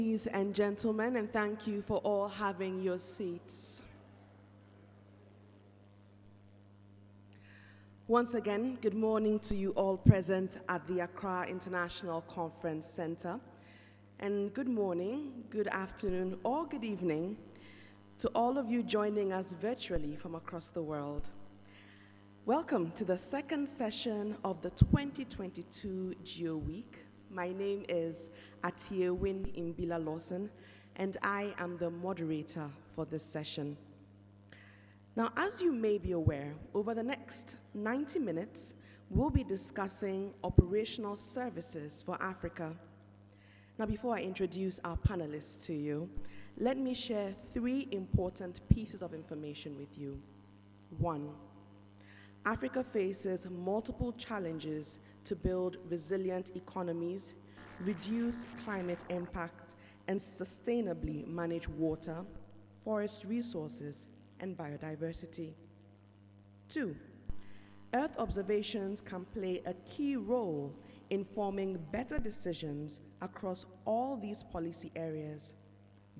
Ladies and gentlemen, and thank you for all having your seats. Once again, good morning to you all present at the Accra International Conference Center. And good morning, good afternoon, or good evening to all of you joining us virtually from across the world. Welcome to the second session of the 2022 GEO Week. My name is Atiewin Imbila Lawson, and I am the moderator for this session. Now, as you may be aware, over the next 90 minutes, we'll be discussing operational services for Africa. Now, before I introduce our panelists to you, let me share three important pieces of information with you. One, Africa faces multiple challenges to build resilient economies, reduce climate impact, and sustainably manage water, forest resources, and biodiversity. Two, Earth observations can play a key role in forming better decisions across all these policy areas.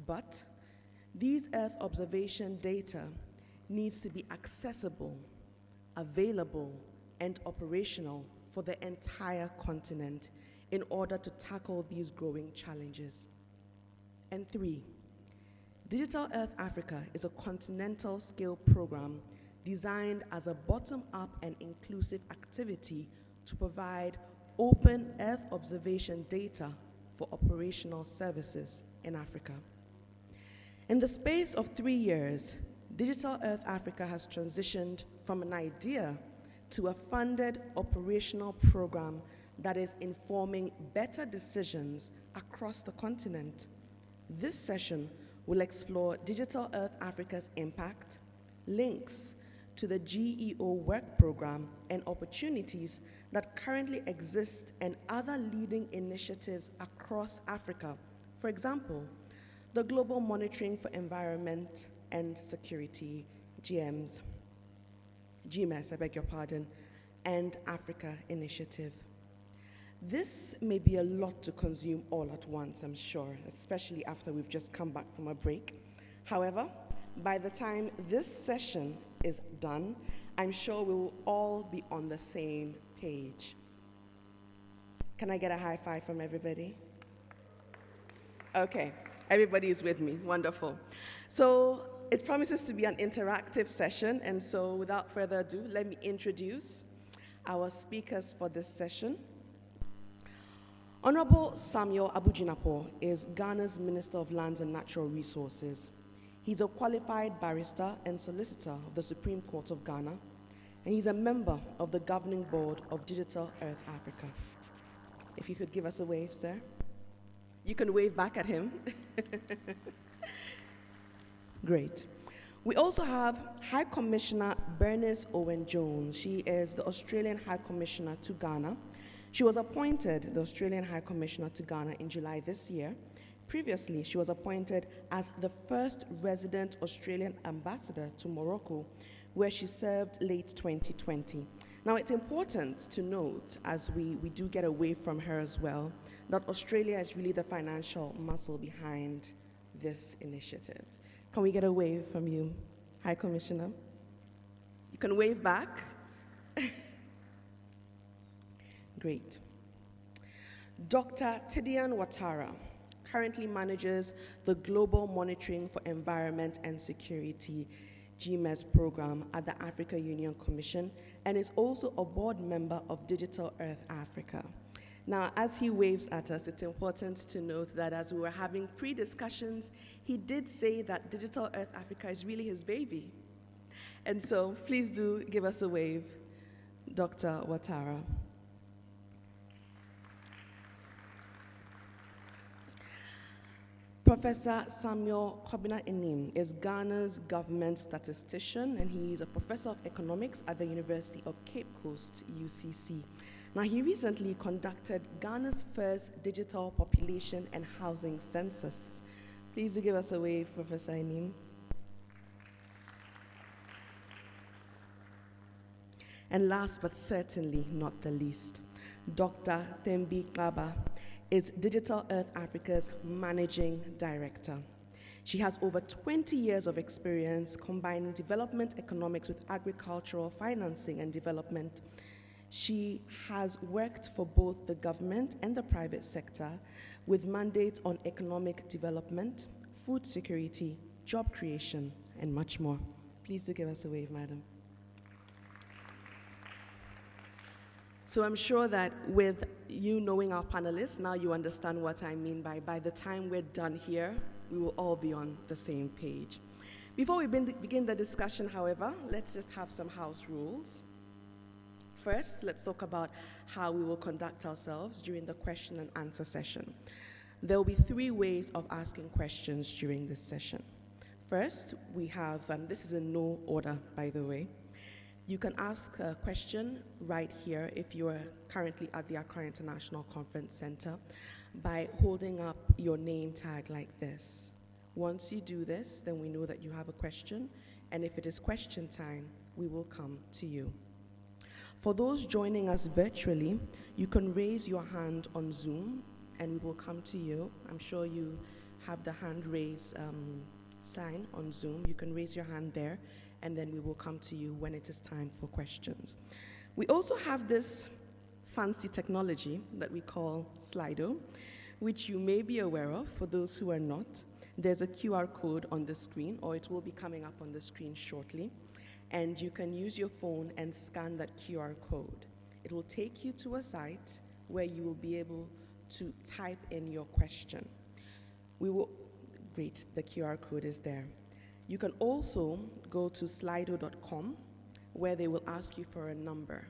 But these Earth observation data needs to be accessible, available, and operational for the entire continent in order to tackle these growing challenges. And three, Digital Earth Africa is a continental scale program designed as a bottom-up and inclusive activity to provide open Earth observation data for operational services in Africa. In the space of 3 years, Digital Earth Africa has transitioned from an idea to a funded operational program that is informing better decisions across the continent. This session will explore Digital Earth Africa's impact, links to the GEO work program, and opportunities that currently exist and other leading initiatives across Africa. For example, the Global Monitoring for Environment and Security, GMS, I beg your pardon, and Africa Initiative. This may be a lot to consume all at once, I'm sure, especially after we've just come back from a break. However, by the time this session is done, I'm sure we will all be on the same page. Can I get a high five from everybody? Okay, everybody is with me, wonderful. So it promises to be an interactive session, and so without further ado, let me introduce our speakers for this session. Honorable Samuel Abujinapo is Ghana's Minister of Lands and Natural Resources. He's a qualified barrister and solicitor of the Supreme Court of Ghana, and he's a member of the governing board of Digital Earth Africa. If you could give us a wave, sir. You can wave back at him. Great. We also have High Commissioner Bernice Owen-Jones. She is the Australian High Commissioner to Ghana. She was appointed the Australian High Commissioner to Ghana in July this year. Previously, she was appointed as the first resident Australian ambassador to Morocco, where she served late 2020. Now, it's important to note, as we do get a wave from her as well, that Australia is really the financial muscle behind this initiative. Can we get a wave from you, High Commissioner? You can wave back. Great. Dr. Tidian Ouattara currently manages the Global Monitoring for Environment and Security GMES program at the Africa Union Commission and is also a board member of Digital Earth Africa. Now, as he waves at us, it's important to note that as we were having pre-discussions, he did say that Digital Earth Africa is really his baby. And so please do give us a wave, Dr. Ouattara. Professor Samuel Kobina-Enim is Ghana's government statistician, and he's a professor of economics at the University of Cape Coast, UCC. Now, he recently conducted Ghana's first digital population and housing census. Please do give us a wave, Professor Enim. And last but certainly not the least, Dr. Thembi Kaba is Digital Earth Africa's Managing Director. She has over 20 years of experience combining development economics with agricultural financing and development. She has worked for both the government and the private sector with mandates on economic development, food security, job creation, and much more. Please do give us a wave, madam. So I'm sure that with you knowing our panelists, now you understand what I mean by the time we're done here, we will all be on the same page. Before we begin the discussion, however, let's just have some house rules. First, let's talk about how we will conduct ourselves during the question and answer session. There will be 3 ways of asking questions during this session. First, we have, and this is in no order, by the way, you can ask a question right here if you are currently at the Accra International Conference Center by holding up your name tag like this. Once you do this, then we know that you have a question, and if it is question time, we will come to you. For those joining us virtually, you can raise your hand on Zoom, and we will come to you. I'm sure you have the hand raise sign on Zoom. You can raise your hand there, and then we will come to you when it is time for questions. We also have this fancy technology that we call Slido, which you may be aware of. For those who are not, there's a QR code on the screen, or it will be coming up on the screen shortly, and you can use your phone and scan that QR code. It will take you to a site where you will be able to type in your question. Great, the QR code is there. You can also go to slido.com, where they will ask you for a number.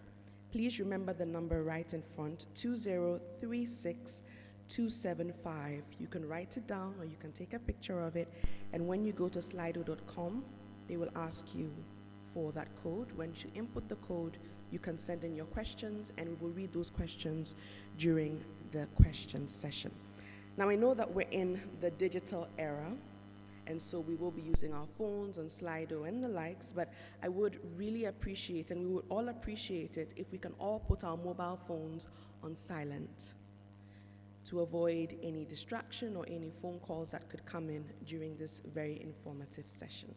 Please remember the number right in front, 2036275. You can write it down, or you can take a picture of it, and when you go to slido.com, they will ask you for that code. When you input the code, you can send in your questions, and we will read those questions during the question session. Now, I know that we're in the digital era, and so we will be using our phones and Slido and the likes, but I would really appreciate, and we would all appreciate it, if we can all put our mobile phones on silent to avoid any distraction or any phone calls that could come in during this very informative session.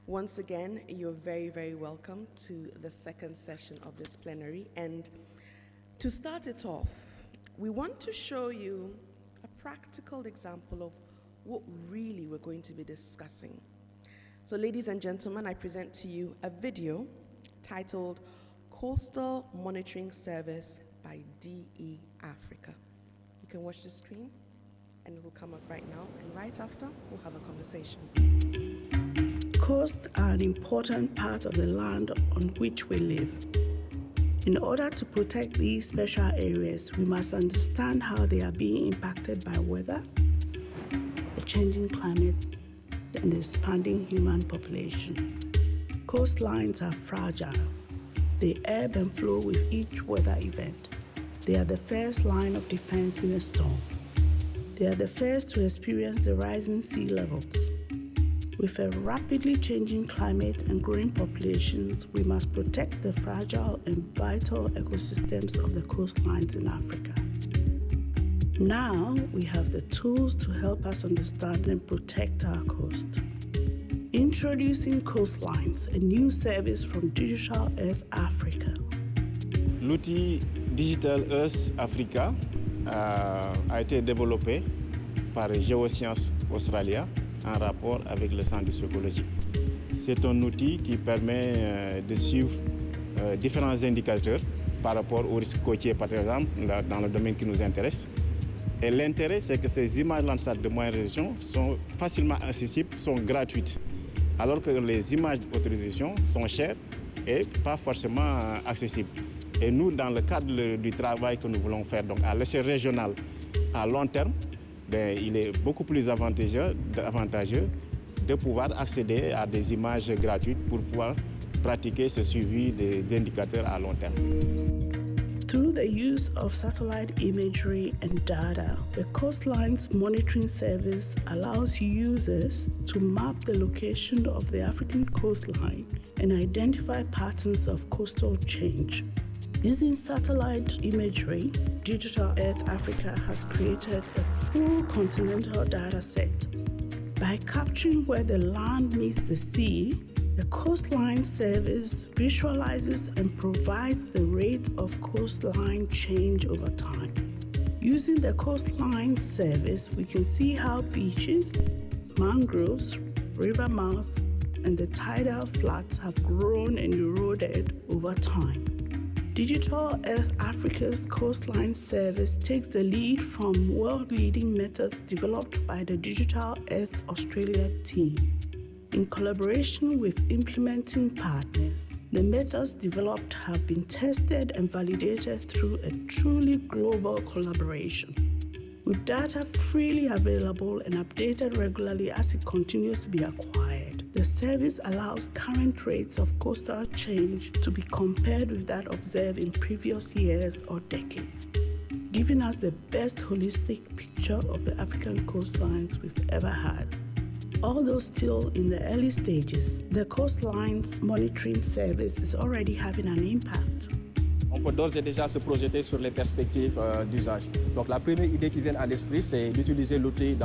Once again, you're very, very welcome to the second session of this plenary. And to start it off, we want to show you a practical example of what really we're going to be discussing. So ladies and gentlemen, I present to you a video titled Coastal Monitoring Service by DE Africa. You can watch the screen, and it will come up right now, and right after, we'll have a conversation. Coasts are an important part of the land on which we live. In order to protect these special areas, we must understand how they are being impacted by weather, the changing climate, and the expanding human population. Coastlines are fragile. They ebb and flow with each weather event. They are the first line of defense in a storm. They are the first to experience the rising sea levels. With a rapidly changing climate and growing populations, we must protect the fragile and vital ecosystems of the coastlines in Africa. Now, we have the tools to help us understand and protect our coast. Introducing Coastlines, a new service from Digital Earth Africa. L'outil Digital Earth Africa a été développé par GEO-18 Australia en rapport avec le centre psychologique. C'est un outil qui permet de suivre différents indicateurs par rapport aux risques côtiers, par exemple, dans le domaine qui nous intéresse. Et l'intérêt, c'est que ces images Landsat de moyenne résolution sont facilement accessibles, sont gratuites, alors que les images d'autorisation sont chères et pas forcément accessibles. Et nous, dans le cadre du travail que nous voulons faire donc à l'échelle régionale à long terme, il est beaucoup plus avantageux de pouvoir accéder à des images gratuites pour pouvoir pratiquer ce suivi d'indicateurs à long terme. Through the use of satellite imagery and data, the Coastlines Monitoring Service allows users to map the location of the African coastline and identify patterns of coastal change. Using satellite imagery, Digital Earth Africa has created a full continental data set. By capturing where the land meets the sea, the Coastline Service visualizes and provides the rate of coastline change over time. Using the Coastline Service, we can see how beaches, mangroves, river mouths, and the tidal flats have grown and eroded over time. Digital Earth Africa's Coastline Service takes the lead from world-leading methods developed by the Digital Earth Australia team. In collaboration with implementing partners, the methods developed have been tested and validated through a truly global collaboration. With data freely available and updated regularly as it continues to be acquired, the service allows current rates of coastal change to be compared with that observed in previous years or decades, giving us the best holistic picture of the African coastlines we've ever had. Although still in the early stages, the Coastlines Monitoring Service is already having an impact. On peut d'ores et déjà se projeter sur les perspectives d'usage. Donc la première idée qui vient à l'esprit, c'est d'utiliser l'outil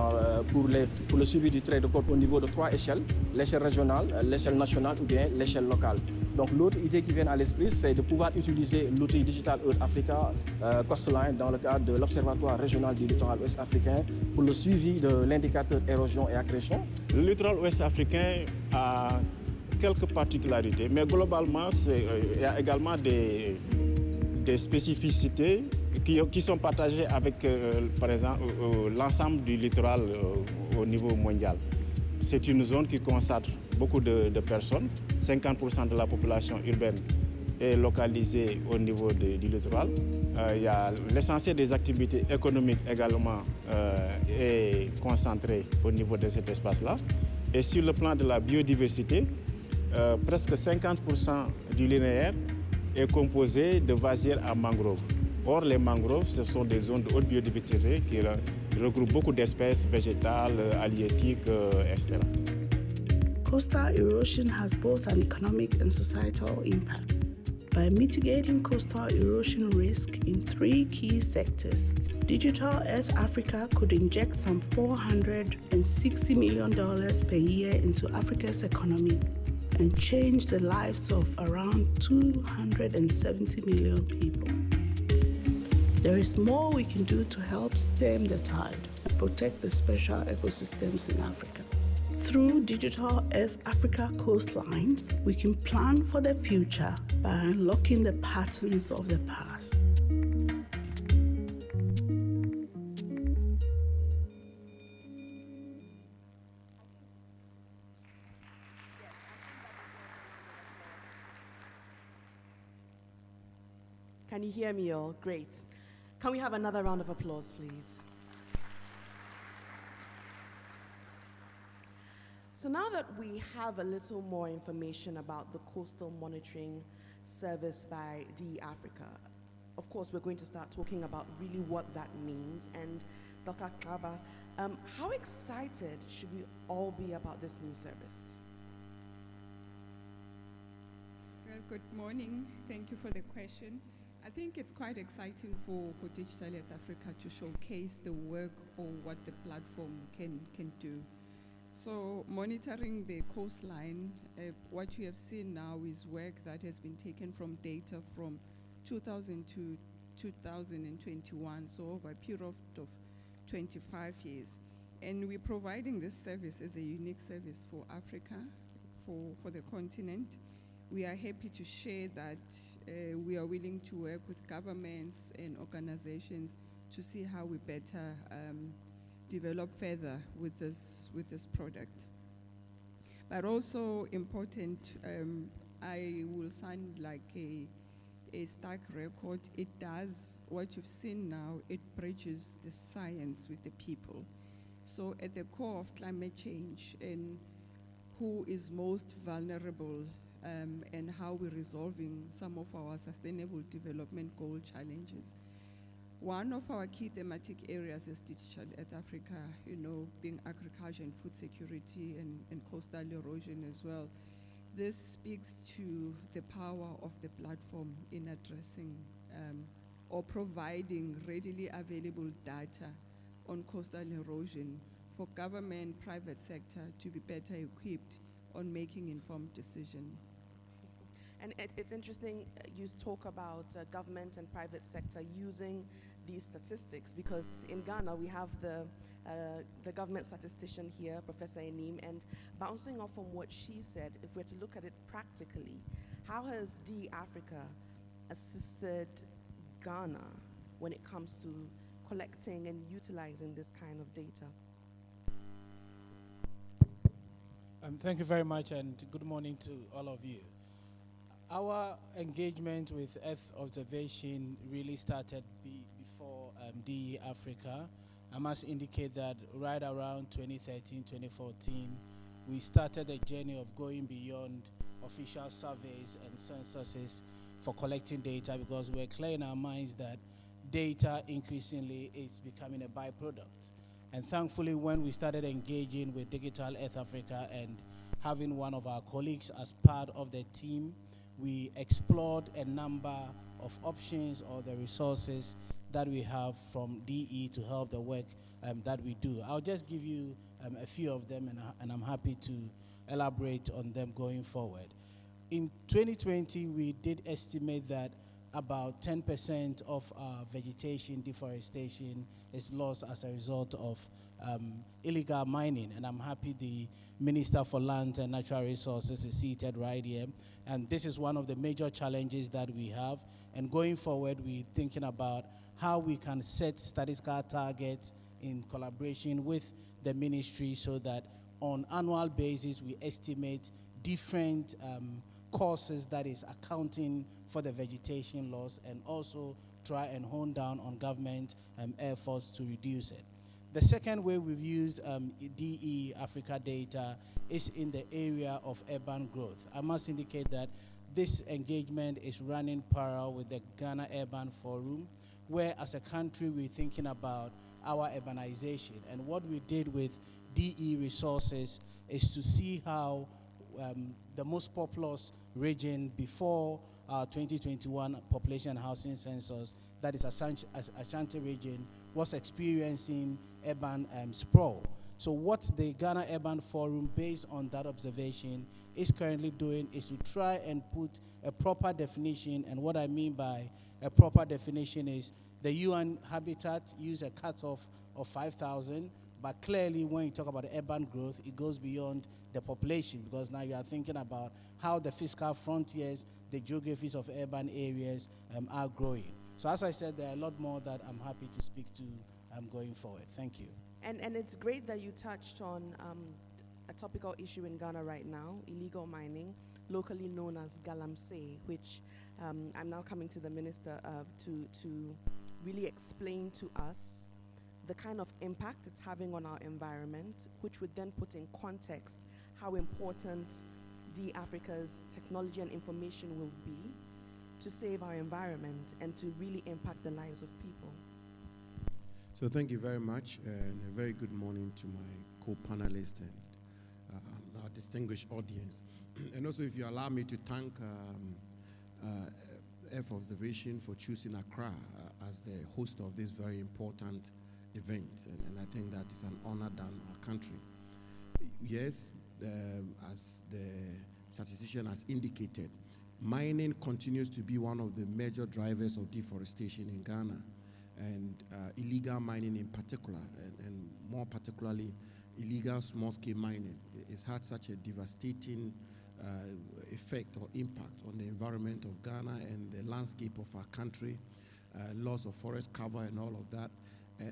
pour le suivi du trait de côte au niveau de 3 échelles, l'échelle régionale, l'échelle nationale ou bien l'échelle locale. Donc l'autre idée qui vient à l'esprit, c'est de pouvoir utiliser l'outil Digital Earth Africa Coastline dans le cadre de l'Observatoire régional du littoral ouest africain pour le suivi de l'indicateur érosion et accrétion. Le littoral ouest africain a quelques particularités, mais globalement, il y a également des spécificités qui sont partagées avec, par exemple, l'ensemble du littoral au niveau mondial. C'est une zone qui concentre beaucoup de personnes. 50% de la population urbaine est localisée au niveau du littoral. Il y a l'essentiel des activités économiques également est concentré au niveau de cet espace-là. Et sur le plan de la biodiversité, presque 50% du linéaire est composé de vasières à mangroves. Or, les mangroves, ce sont des zones de haute biodiversité qui regroupent beaucoup d'espèces végétales, halieutiques, etc. Coastal erosion has both an economic and societal impact. By mitigating coastal erosion risk in 3 key sectors, Digital Earth Africa could inject some $460 million per year into Africa's economy and change the lives of around 270 million people. There is more we can do to help stem the tide and protect the special ecosystems in Africa. Through Digital Earth Africa Coastlines, we can plan for the future by unlocking the patterns of the past. Can you hear me all? Great. Can we have another round of applause, please? So now that we have a little more information about the Coastal Monitoring Service by DE Africa, of course, we're going to start talking about really what that means. And Dr. Kaba, how excited should we all be about this new service? Well, good morning. Thank you for the question. I think it's quite exciting for Digital Earth Africa to showcase the work or what the platform can do. So monitoring the coastline, what you have seen now is work that has been taken from data from 2000 to 2021, so over a period of 25 years. And we're providing this service as a unique service for Africa, for the continent. We are happy to share that we are willing to work with governments and organizations to see how we better develop further with this product. But also important, I will sound like a stark record. It does what you've seen now. It bridges the science with the people. So at the core of climate change and who is most vulnerable and how we're resolving some of our sustainable development goal challenges. One of our key thematic areas is Digital Earth Africa, being agriculture and food security and coastal erosion as well. This speaks to the power of the platform in addressing or providing readily available data on coastal erosion for government, private sector to be better equipped on making informed decisions. And it's interesting you talk about government and private sector using these statistics, because in Ghana we have the government statistician here, Professor Enim, and bouncing off from what she said, if we're to look at it practically, how has DE Africa assisted Ghana when it comes to collecting and utilizing this kind of data? Thank you very much, and good morning to all of you. Our engagement with Earth observation really started before DE Africa. I must indicate that right around 2013, 2014, we started a journey of going beyond official surveys and censuses for collecting data, because we're clear in our minds that data increasingly is becoming a byproduct. And thankfully, when we started engaging with Digital Earth Africa and having one of our colleagues as part of the team, we explored a number of options or the resources that we have from DE to help the work that we do. I'll just give you a few of them, and I'm happy to elaborate on them going forward. In 2020, we did estimate that about 10% of our vegetation deforestation is lost as a result of illegal mining. And I'm happy the Minister for Land and Natural Resources is seated right here. And this is one of the major challenges that we have. And going forward, we're thinking about how we can set statistical targets in collaboration with the ministry, so that on annual basis we estimate different causes that is accounting for the vegetation loss, and also try and hone down on government efforts to reduce it. The second way we've used DE Africa data is in the area of urban growth. I must indicate that this engagement is running parallel with the Ghana Urban Forum, where as a country we're thinking about our urbanization. And what we did with DE resources is to see how the most populous region before 2021 population and housing census, that is Ashanti region, was experiencing urban sprawl. So what the Ghana Urban Forum, based on that observation, is currently doing is to try and put a proper definition. And what I mean by a proper definition is the UN Habitat use a cutoff of 5,000, but clearly when you talk about urban growth, it goes beyond the population, because now you are thinking about how the fiscal frontiers, the geographies of urban areas are growing. So as I said, there are a lot more that I'm happy to speak to going forward. Thank you. And it's great that you touched on a topical issue in Ghana right now, illegal mining, locally known as galamsey, which I'm now coming to the minister to really explain to us the kind of impact it's having on our environment, which would then put in context how important DE Africa's technology and information will be to save our environment and to really impact the lives of people. So thank you very much, and a very good morning to my co-panelists and our distinguished audience. And also, if you allow me to thank Earth Observation for choosing Accra as the host of this very important event, and I think that is an honor done our country. Yes, as the statistician has indicated, mining continues to be one of the major drivers of deforestation in Ghana, and illegal mining in particular, and more particularly illegal small-scale mining. It's had such a devastating effect or impact on the environment of Ghana and the landscape of our country, loss of forest cover and all of that.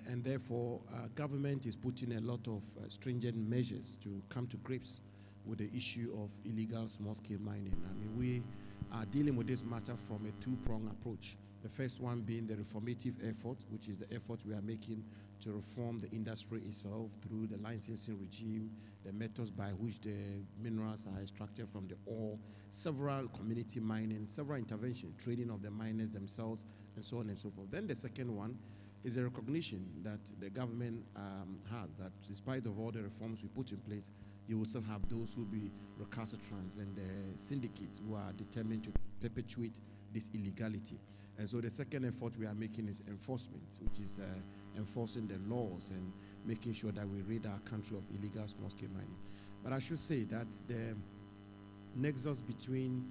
And therefore, government is putting a lot of stringent measures to come to grips with the issue of illegal small-scale mining. I mean, we are dealing with this matter from a two-pronged approach. The first one being the reformative effort, which is the effort we are making to reform the industry itself through the licensing regime, the methods by which the minerals are extracted from the ore, several community mining, several interventions, trading of the miners themselves, and so on and so forth. Then the second one is a recognition that the government has, that despite of all the reforms we put in place, you will still have those who will be recalcitrants and the syndicates who are determined to perpetuate this illegality. And so the second effort we are making is enforcement, which is enforcing the laws and making sure that we rid our country of illegal small-scale mining. But I should say that the nexus between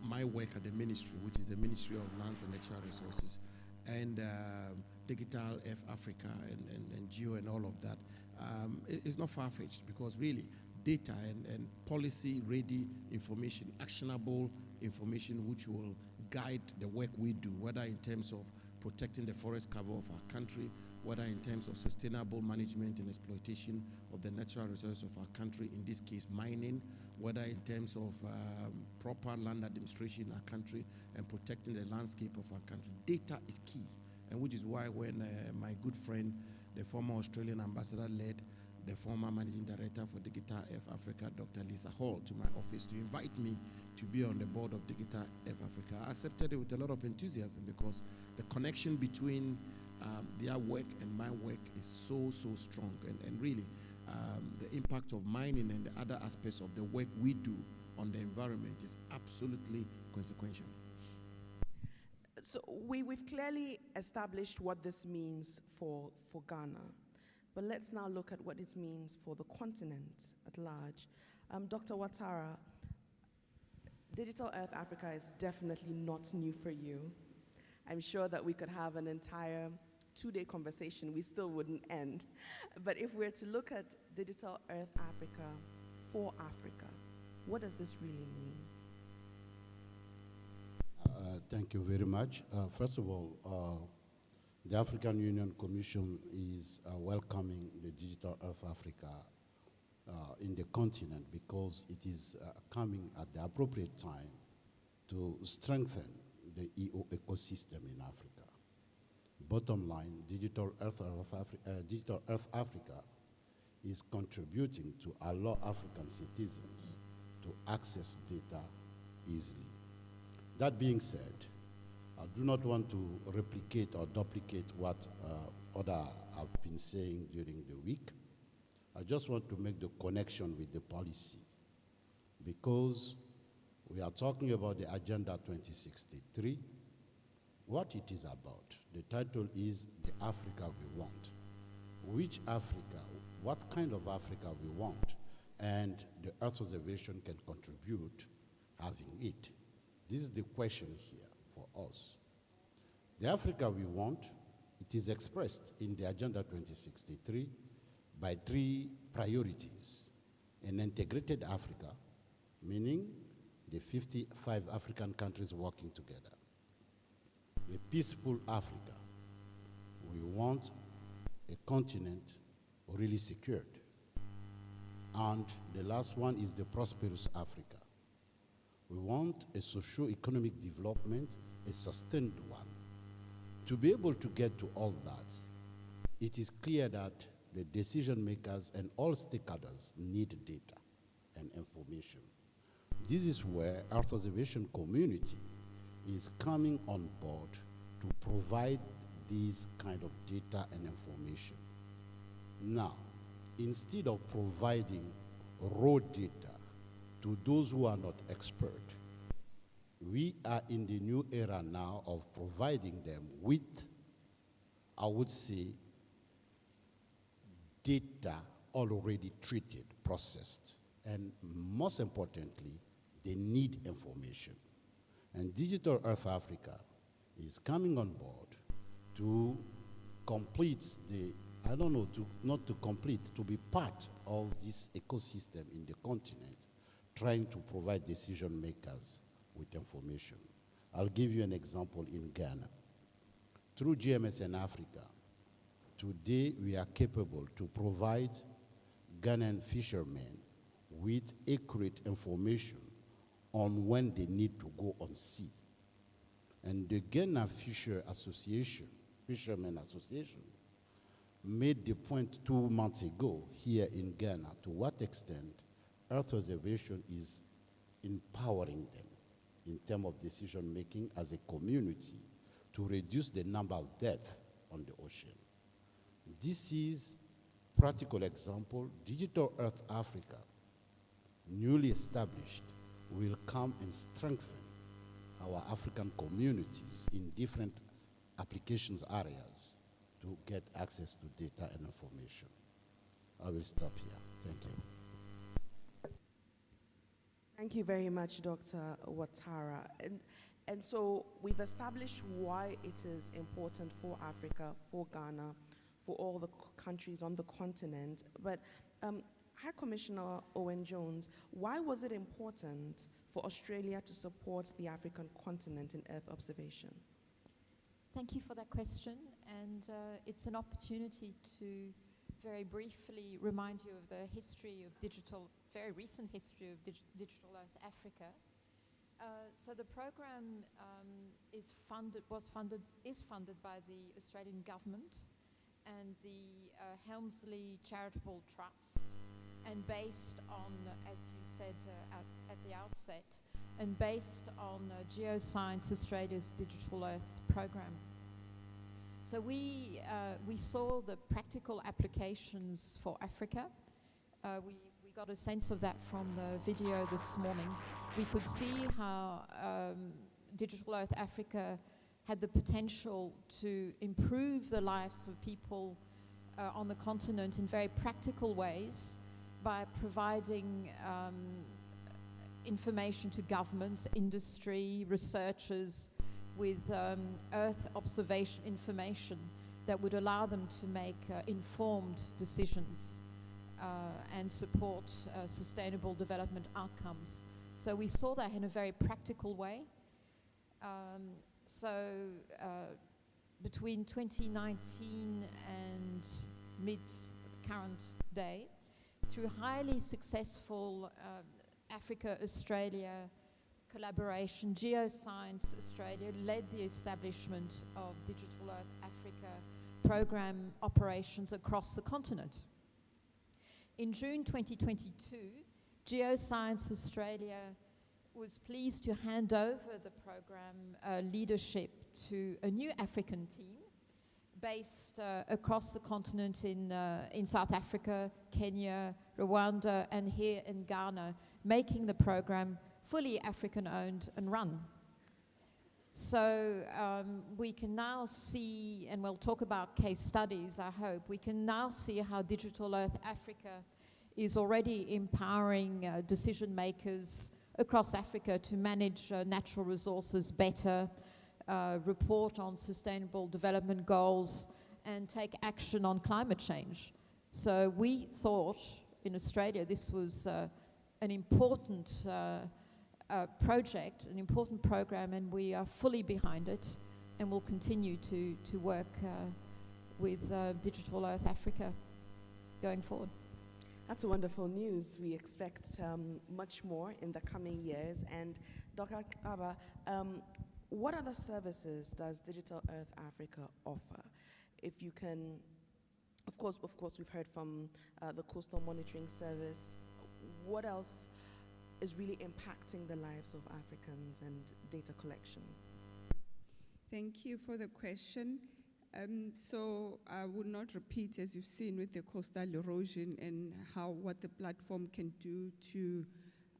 my work at the ministry, which is the Ministry of Lands and Natural Resources, and Digital Earth Africa and GEO and all of that, is not far-fetched, because really data and policy-ready information, actionable information which will guide the work we do, whether in terms of protecting the forest cover of our country, whether in terms of sustainable management and exploitation of the natural resources of our country, in this case mining, whether in terms of proper land administration in our country and protecting the landscape of our country. Data is key, and which is why when my good friend, the former Australian ambassador, led the former managing director for Digital Earth Africa, Dr. Lisa Hall, to my office to invite me to be on the board of Digital Earth Africa, I accepted it with a lot of enthusiasm, because the connection between their work and my work is so strong, and really the impact of mining and the other aspects of the work we do on the environment is absolutely consequential. So we've clearly established what this means for Ghana, but let's now look at what it means for the continent at large. Dr. Ouattara, Digital Earth Africa is definitely not new for you. I'm sure that we could have an entire 2-day conversation, we still wouldn't end. But if we're to look at Digital Earth Africa for Africa, what does this really mean? Thank you very much. First of all, the African Union Commission is welcoming the Digital Earth Africa in the continent, because it is coming at the appropriate time to strengthen the EO ecosystem in Africa. Bottom line, Digital Earth Africa is contributing to allow African citizens to access data easily. That being said, I do not want to replicate or duplicate what others have been saying during the week. I just want to make the connection with the policy, because we are talking about the Agenda 2063. What it is about, the title is The Africa We Want. Which Africa, what kind of Africa we want, and the Earth Observation can contribute having it. This is the question here for us. The Africa we want, it is expressed in the Agenda 2063 by 3 priorities. An integrated Africa, meaning the 55 African countries working together. A peaceful Africa. We want a continent really secured. And the last one is the prosperous Africa. We want a socio-economic development, a sustained one. To be able to get to all that, it is clear that the decision makers and all stakeholders need data and information. This is where Earth Observation community is coming on board to provide these kind of data and information. Now, instead of providing raw data to those who are not expert, we are in the new era now of providing them with, I would say, data already treated, processed, and most importantly, they need information. And Digital Earth Africa is coming on board to complete the, I don't know, not to complete, to be part of this ecosystem in the continent, trying to provide decision makers with information. I'll give you an example in Ghana. Through GMSN Africa, today we are capable to provide Ghanaian fishermen with accurate information on when they need to go on sea. And the Ghana Fishermen Association made the point 2 months ago here in Ghana to what extent Earth Observation is empowering them in terms of decision making as a community to reduce the number of deaths on the ocean. This is practical example. Digital Earth Africa, newly established, will come and strengthen our African communities in different applications areas to get access to data and information. I will stop here. Thank you. Thank you very much, Dr. Ouattara. And so we've established why it is important for Africa, for Ghana, for all the countries on the continent. But High Commissioner Owen Jones, why was it important for Australia to support the African continent in Earth observation? Thank you for that question, and it's an opportunity to very briefly remind you of the history of very recent history of Digital Earth Africa. So the program is funded by the Australian government and the Helmsley Charitable Trust, and based on, as you said at the outset, and based on Geoscience Australia's Digital Earth program. So we saw the practical applications for Africa. We got a sense of that from the video this morning. We could see how Digital Earth Africa had the potential to improve the lives of people on the continent in very practical ways by providing information to governments, industry, researchers with Earth observation information that would allow them to make informed decisions and support sustainable development outcomes. So we saw that in a very practical way. Between 2019 and mid-current day, through highly successful Africa-Australia collaboration, Geoscience Australia led the establishment of Digital Earth Africa program operations across the continent. In June 2022, Geoscience Australia was pleased to hand over the program leadership to a new African team based across the continent in South Africa, Kenya, Rwanda, and here in Ghana, making the program fully African-owned and run. So we can now see, and we'll talk about case studies, I hope, we can now see how Digital Earth Africa is already empowering decision makers across Africa to manage natural resources better, report on sustainable development goals, and take action on climate change. So we thought in Australia this was an important project, an important program, and we are fully behind it and will continue to work with Digital Earth Africa going forward. That's wonderful news. We expect much more in the coming years. And Dr. Aba, what other services does Digital Earth Africa offer? If you can, of course, we've heard from the Coastal Monitoring Service. What else is really impacting the lives of Africans and data collection? Thank you for the question. So I will not repeat, as you've seen with the coastal erosion and what the platform can do to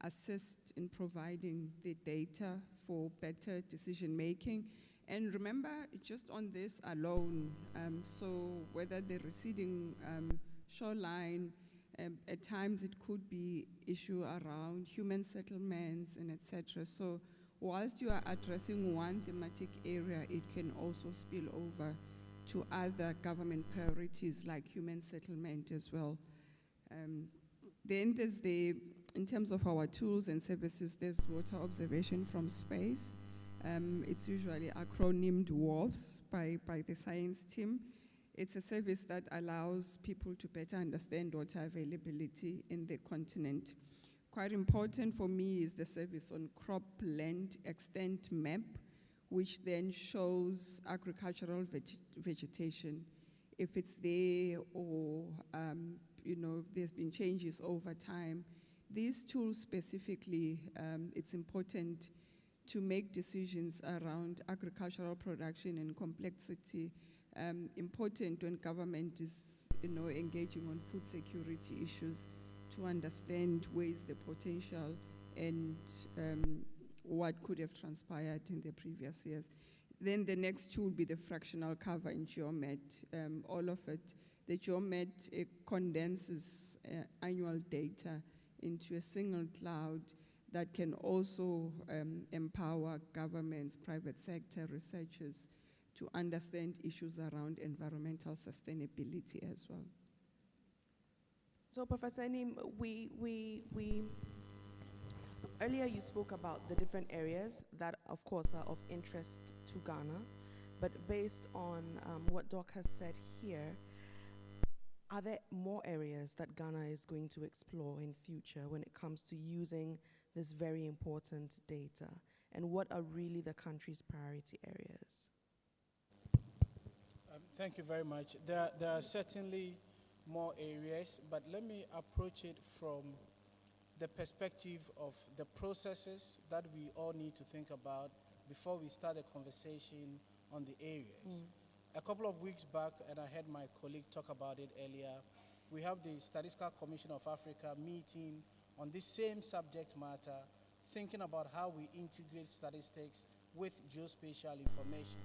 assist in providing the data for better decision making. And remember, just on this alone, so whether the receding shoreline, at times it could be issue around human settlements and etc. So whilst you are addressing one thematic area, it can also spill over to other government priorities like human settlement as well. Then there's in terms of our tools and services, there's water observation from space. It's usually acronymed WARFs by the science team. It's a service that allows people to better understand water availability in the continent. Quite important for me is the service on cropland extent map, which then shows agricultural vegetation, if it's there or there's been changes over time. These tools specifically, it's important to make decisions around agricultural production and complexity important when government is, engaging on food security issues to understand where is the potential and what could have transpired in the previous years. Then the next two will be the fractional cover in GEOMET. All of it, the GEOMET condenses annual data into a single cloud that can also empower governments, private sector researchers to understand issues around environmental sustainability as well. So, Professor Enim, earlier you spoke about the different areas that, of course, are of interest to Ghana, but based on what Doc has said here, are there more areas that Ghana is going to explore in future when it comes to using this very important data? And what are really the country's priority areas? Thank you very much. There are certainly more areas, but let me approach it from the perspective of the processes that we all need to think about before we start a conversation on the areas. A couple of weeks back, and I heard my colleague talk about it earlier, we have the Statistical Commission of Africa meeting on this same subject matter, thinking about how we integrate statistics with geospatial information.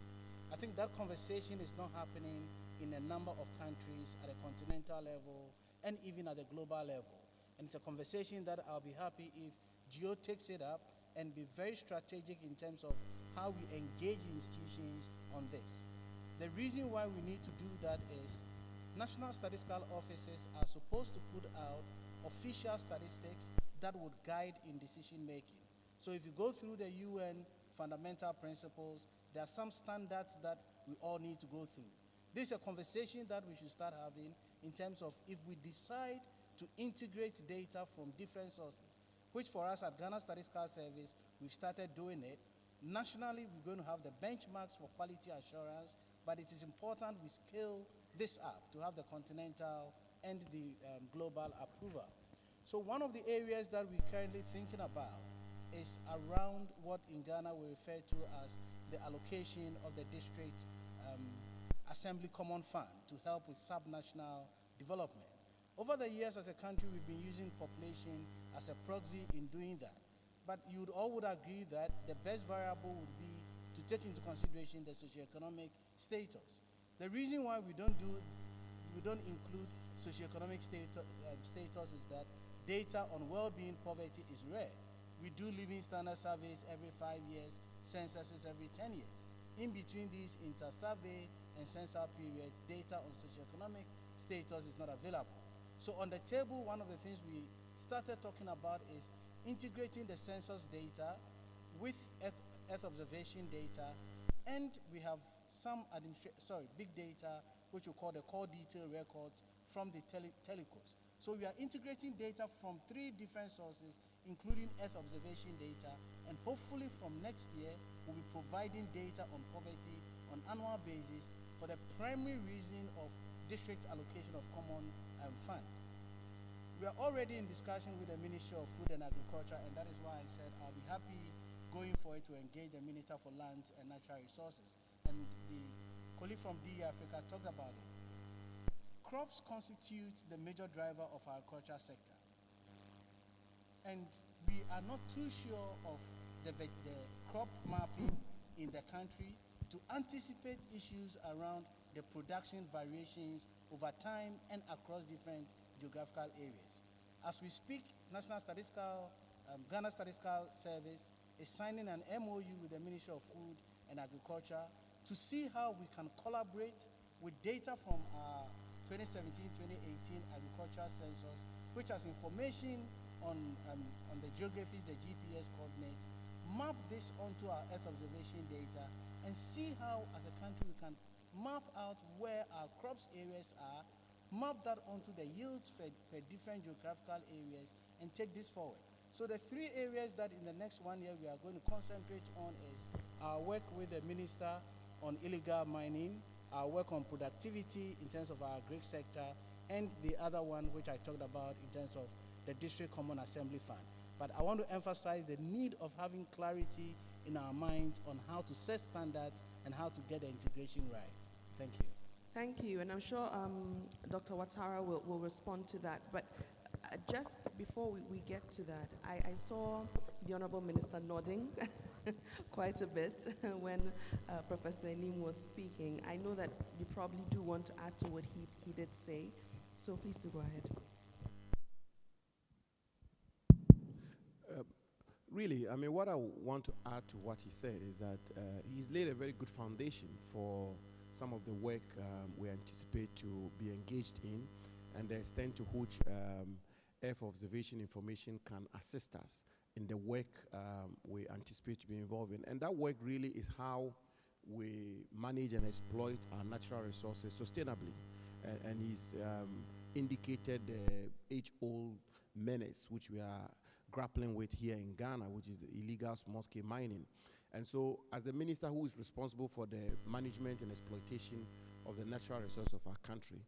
I think that conversation is not happening in a number of countries at a continental level and even at a global level. And it's a conversation that I'll be happy if GEO takes it up and be very strategic in terms of how we engage institutions on this. The reason why we need to do that is national statistical offices are supposed to put out official statistics that would guide in decision making. So if you go through the UN fundamental principles, there are some standards that we all need to go through. This is a conversation that we should start having in terms of if we decide to integrate data from different sources, which for us at Ghana Statistical Service, we've started doing it. Nationally, we're going to have the benchmarks for quality assurance, but it is important we scale this up to have the continental and the global approval. So one of the areas that we're currently thinking about is around what in Ghana we refer to as the allocation of the district assembly common fund to help with subnational development. Over the years as a country, we've been using population as a proxy in doing that. But you all would agree that the best variable would be to take into consideration the socioeconomic status. The reason why we don't include socioeconomic status is that data on well-being poverty is rare. We do living standard surveys every 5 years, censuses every 10 years. In between these inter-survey and census periods, data on socioeconomic status is not available. So on the table, one of the things we started talking about is integrating the census data with Earth observation data, and we have some big data, which we call the core detail records from the telecos. So we are integrating data from 3 different sources, including Earth observation data, and hopefully from next year, we'll be providing data on poverty on an annual basis for the primary reason of district allocation of common fund. We are already in discussion with the Ministry of Food and Agriculture, and that is why I said I'll be happy going forward to engage the Minister for Land and Natural Resources. And the colleague from DE Africa talked about it. Crops constitute the major driver of our agriculture sector. And we are not too sure of the crop mapping in the country to anticipate issues around the production variations over time and across different geographical areas. As we speak, Ghana Statistical Service is signing an MOU with the Ministry of Food and Agriculture to see how we can collaborate with data from our 2017-2018 agricultural census, which has information on the geographies, the GPS coordinates, map this onto our Earth observation data, and see how, as a country, we can map out where our crops areas are, map that onto the yields for different geographical areas, and take this forward. So the 3 areas that in the next 1 year we are going to concentrate on is our work with the Minister on illegal mining, our work on productivity in terms of our agri sector, and the other one which I talked about in terms of the District Common Assembly Fund. But I want to emphasize the need of having clarity in our minds on how to set standards and how to get the integration right. Thank you. Thank you, and I'm sure Dr. Ouattara will respond to that. But just before we get to that, I saw the Honorable Minister nodding quite a bit when Professor Enim was speaking. I know that you probably do want to add to what he did say, so please do go ahead. Really, I mean, what I want to add to what he said is that he's laid a very good foundation for some of the work we anticipate to be engaged in, and the extent to which Earth observation information can assist us in the work we anticipate to be involved in. And that work really is how we manage and exploit our natural resources sustainably. And he's indicated the age-old menace which we are grappling with here in Ghana, which is the illegal small-scale mining. And so, as the minister who is responsible for the management and exploitation of the natural resource of our country,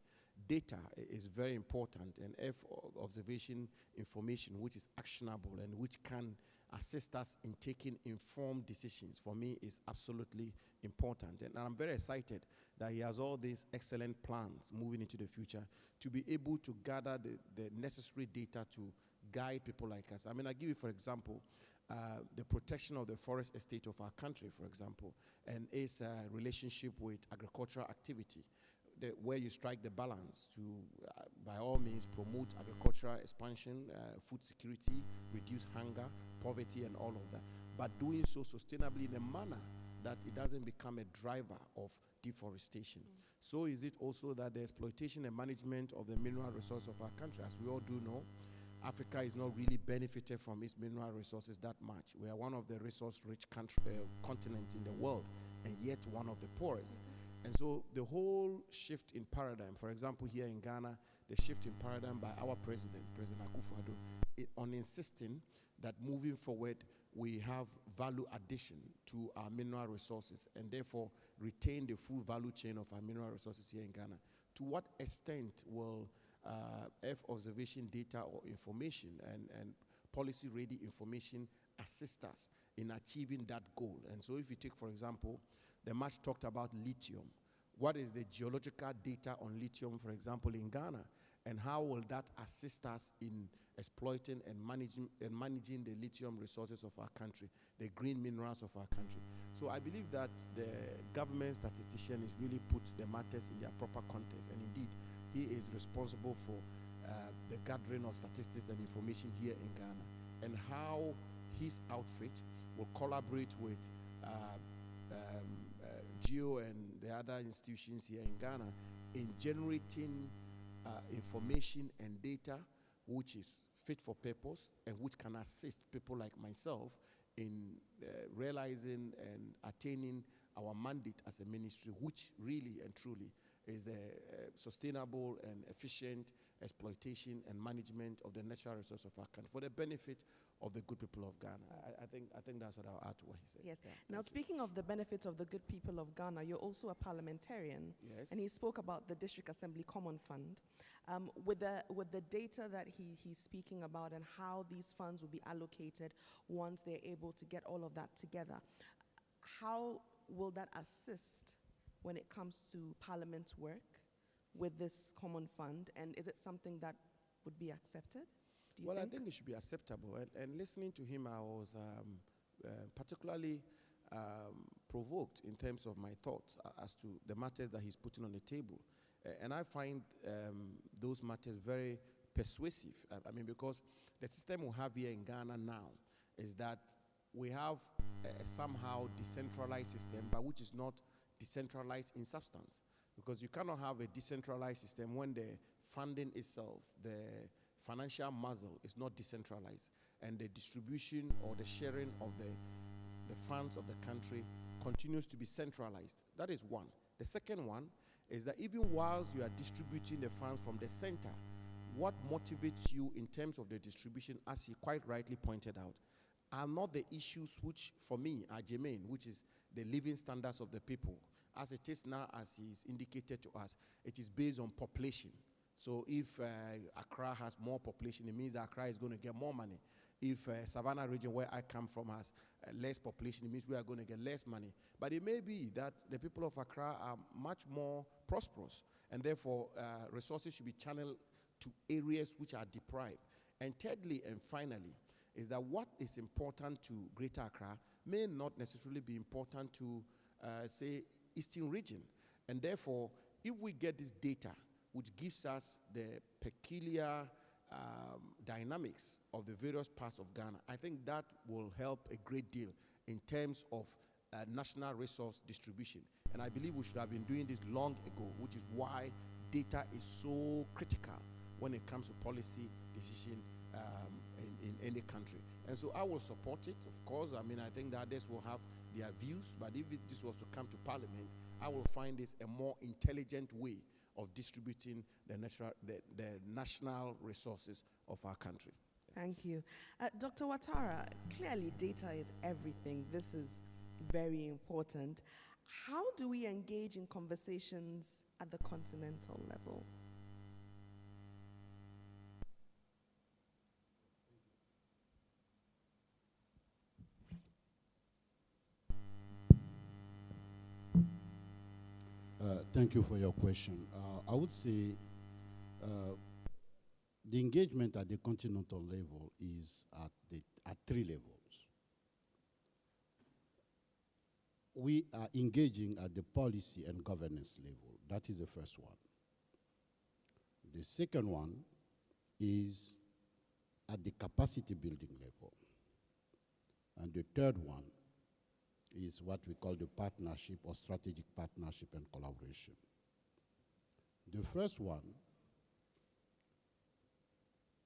data is very important, and Earth observation information which is actionable and which can assist us in taking informed decisions, for me, is absolutely important. And I'm very excited that he has all these excellent plans moving into the future to be able to gather the necessary data to guide people like us. I mean, I give you, for example, the protection of the forest estate of our country, for example, and its relationship with agricultural activity, where you strike the balance to, by all means, promote agricultural expansion, food security, reduce hunger, poverty, and all of that, but doing so sustainably in a manner that it doesn't become a driver of deforestation. So is it also that the exploitation and management of the mineral resource of our country, as we all do know, Africa is not really benefited from its mineral resources that much. We are one of the resource-rich continents in the world, and yet one of the poorest. And so the whole shift in paradigm, for example, here in Ghana, the shift in paradigm by our president, President Akufo-Addo, on insisting that moving forward, we have value addition to our mineral resources and therefore retain the full value chain of our mineral resources here in Ghana. To what extent will Earth observation data or information and policy-ready information assist us in achieving that goal? And so if you take, for example, the much talked about lithium, what is the geological data on lithium, for example, in Ghana? And how will that assist us in exploiting and managing the lithium resources of our country, the green minerals of our country? So I believe that the government statistician is really put the matters in their proper context. And indeed, he is responsible for the gathering of statistics and information here in Ghana, and how his outfit will collaborate with GEO and the other institutions here in Ghana in generating information and data which is fit for purpose and which can assist people like myself in realizing and attaining our mandate as a ministry, which really and truly is the sustainable and efficient exploitation and management of the natural resource of our country for the benefit of the good people of Ghana. I think that's what I'll add to what he said. Yes. Yeah, now, speaking of the benefits of the good people of Ghana, you're also a parliamentarian. Yes. And he spoke about the District Assembly Common Fund. With the data that he's speaking about and how these funds will be allocated once they're able to get all of that together, how will that assist when it comes to Parliament's work with this common fund, and is it something that would be accepted? Well, I think it should be acceptable. And listening to him, I was particularly provoked in terms of my thoughts as to the matters that he's putting on the table. And I find those matters very persuasive. I mean, because the system we have here in Ghana now is that we have a somehow decentralized system, but which is not decentralized in substance. Because you cannot have a decentralized system when the funding itself, the financial muscle, is not decentralized, and the distribution or the sharing of the funds of the country continues to be centralized. That is one. The second one is that even whilst you are distributing the funds from the center, what motivates you in terms of the distribution, as he quite rightly pointed out, are not the issues which, for me, are germane, which is the living standards of the people. As it is now, as is indicated to us, it is based on population. So if Accra has more population, it means that Accra is going to get more money. If Savannah region, where I come from, has less population, it means we are going to get less money. But it may be that the people of Accra are much more prosperous, and therefore resources should be channeled to areas which are deprived. And thirdly and finally, is that what is important to Greater Accra may not necessarily be important to, say, Eastern region. And therefore, if we get this data, which gives us the peculiar dynamics of the various parts of Ghana, I think that will help a great deal in terms of national resource distribution. And I believe we should have been doing this long ago, which is why data is so critical when it comes to policy decision in any country. And so I will support it, of course. I mean, I think that others will have their views, but if this was to come to Parliament, I will find this a more intelligent way of distributing the national resources of our country. Thank you. Dr. Ouattara, clearly data is everything. This is very important. How do we engage in conversations at the continental level? Thank you for your question. I would say the engagement at the continental level is at three levels. We are engaging at the policy and governance level. That is the first one. The second one is at the capacity building level. And the third one is what we call the partnership or strategic partnership and collaboration. The first one,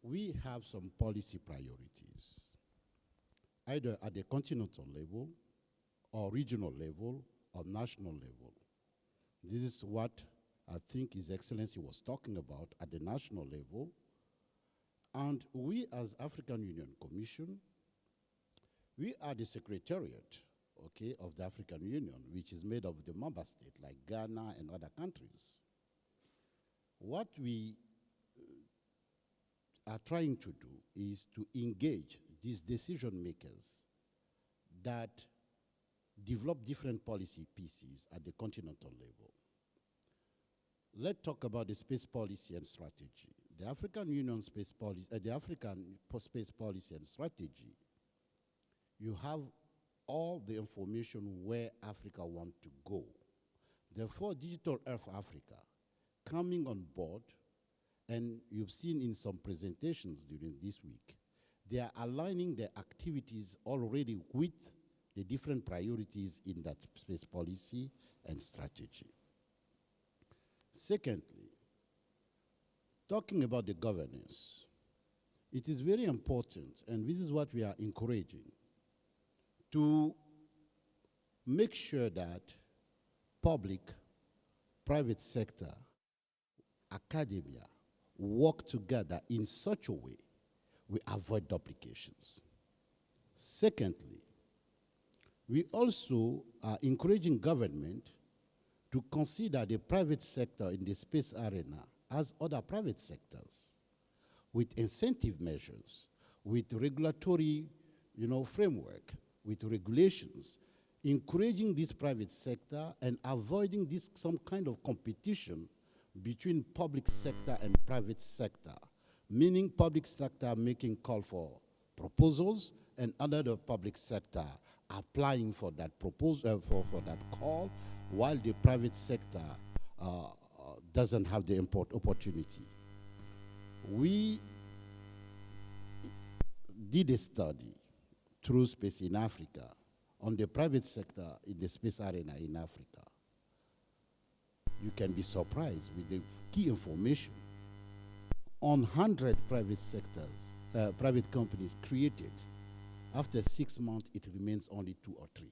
we have some policy priorities, either at the continental level or regional level or national level. This is what I think His Excellency was talking about at the national level. And we as African Union Commission, we are the secretariat, okay, of the African Union, which is made of the member states like Ghana and other countries. What we are trying to do is to engage these decision makers that develop different policy pieces at the continental level. Let's talk about the space policy and strategy. The African Union space policy, the African space policy and strategy, you have all the information where Africa wants to go. Therefore, Digital Earth Africa coming on board, and you've seen in some presentations during this week, they are aligning their activities already with the different priorities in that space policy and strategy. Secondly, talking about the governance, it is very important, and this is what we are encouraging, to make sure that public, private sector, academia work together in such a way we avoid duplications. Secondly, we also are encouraging government to consider the private sector in the space arena as other private sectors, with incentive measures, with regulatory, framework, with regulations, encouraging this private sector and avoiding some kind of competition between public sector and private sector, meaning public sector making call for proposals and another public sector applying for that proposal, for that call, while the private sector doesn't have the opportunity. We did a study through Space in Africa on the private sector in the space arena in Africa. You can be surprised with the key information. On 100 private sectors, private companies created, after 6 months, it remains only 2 or 3.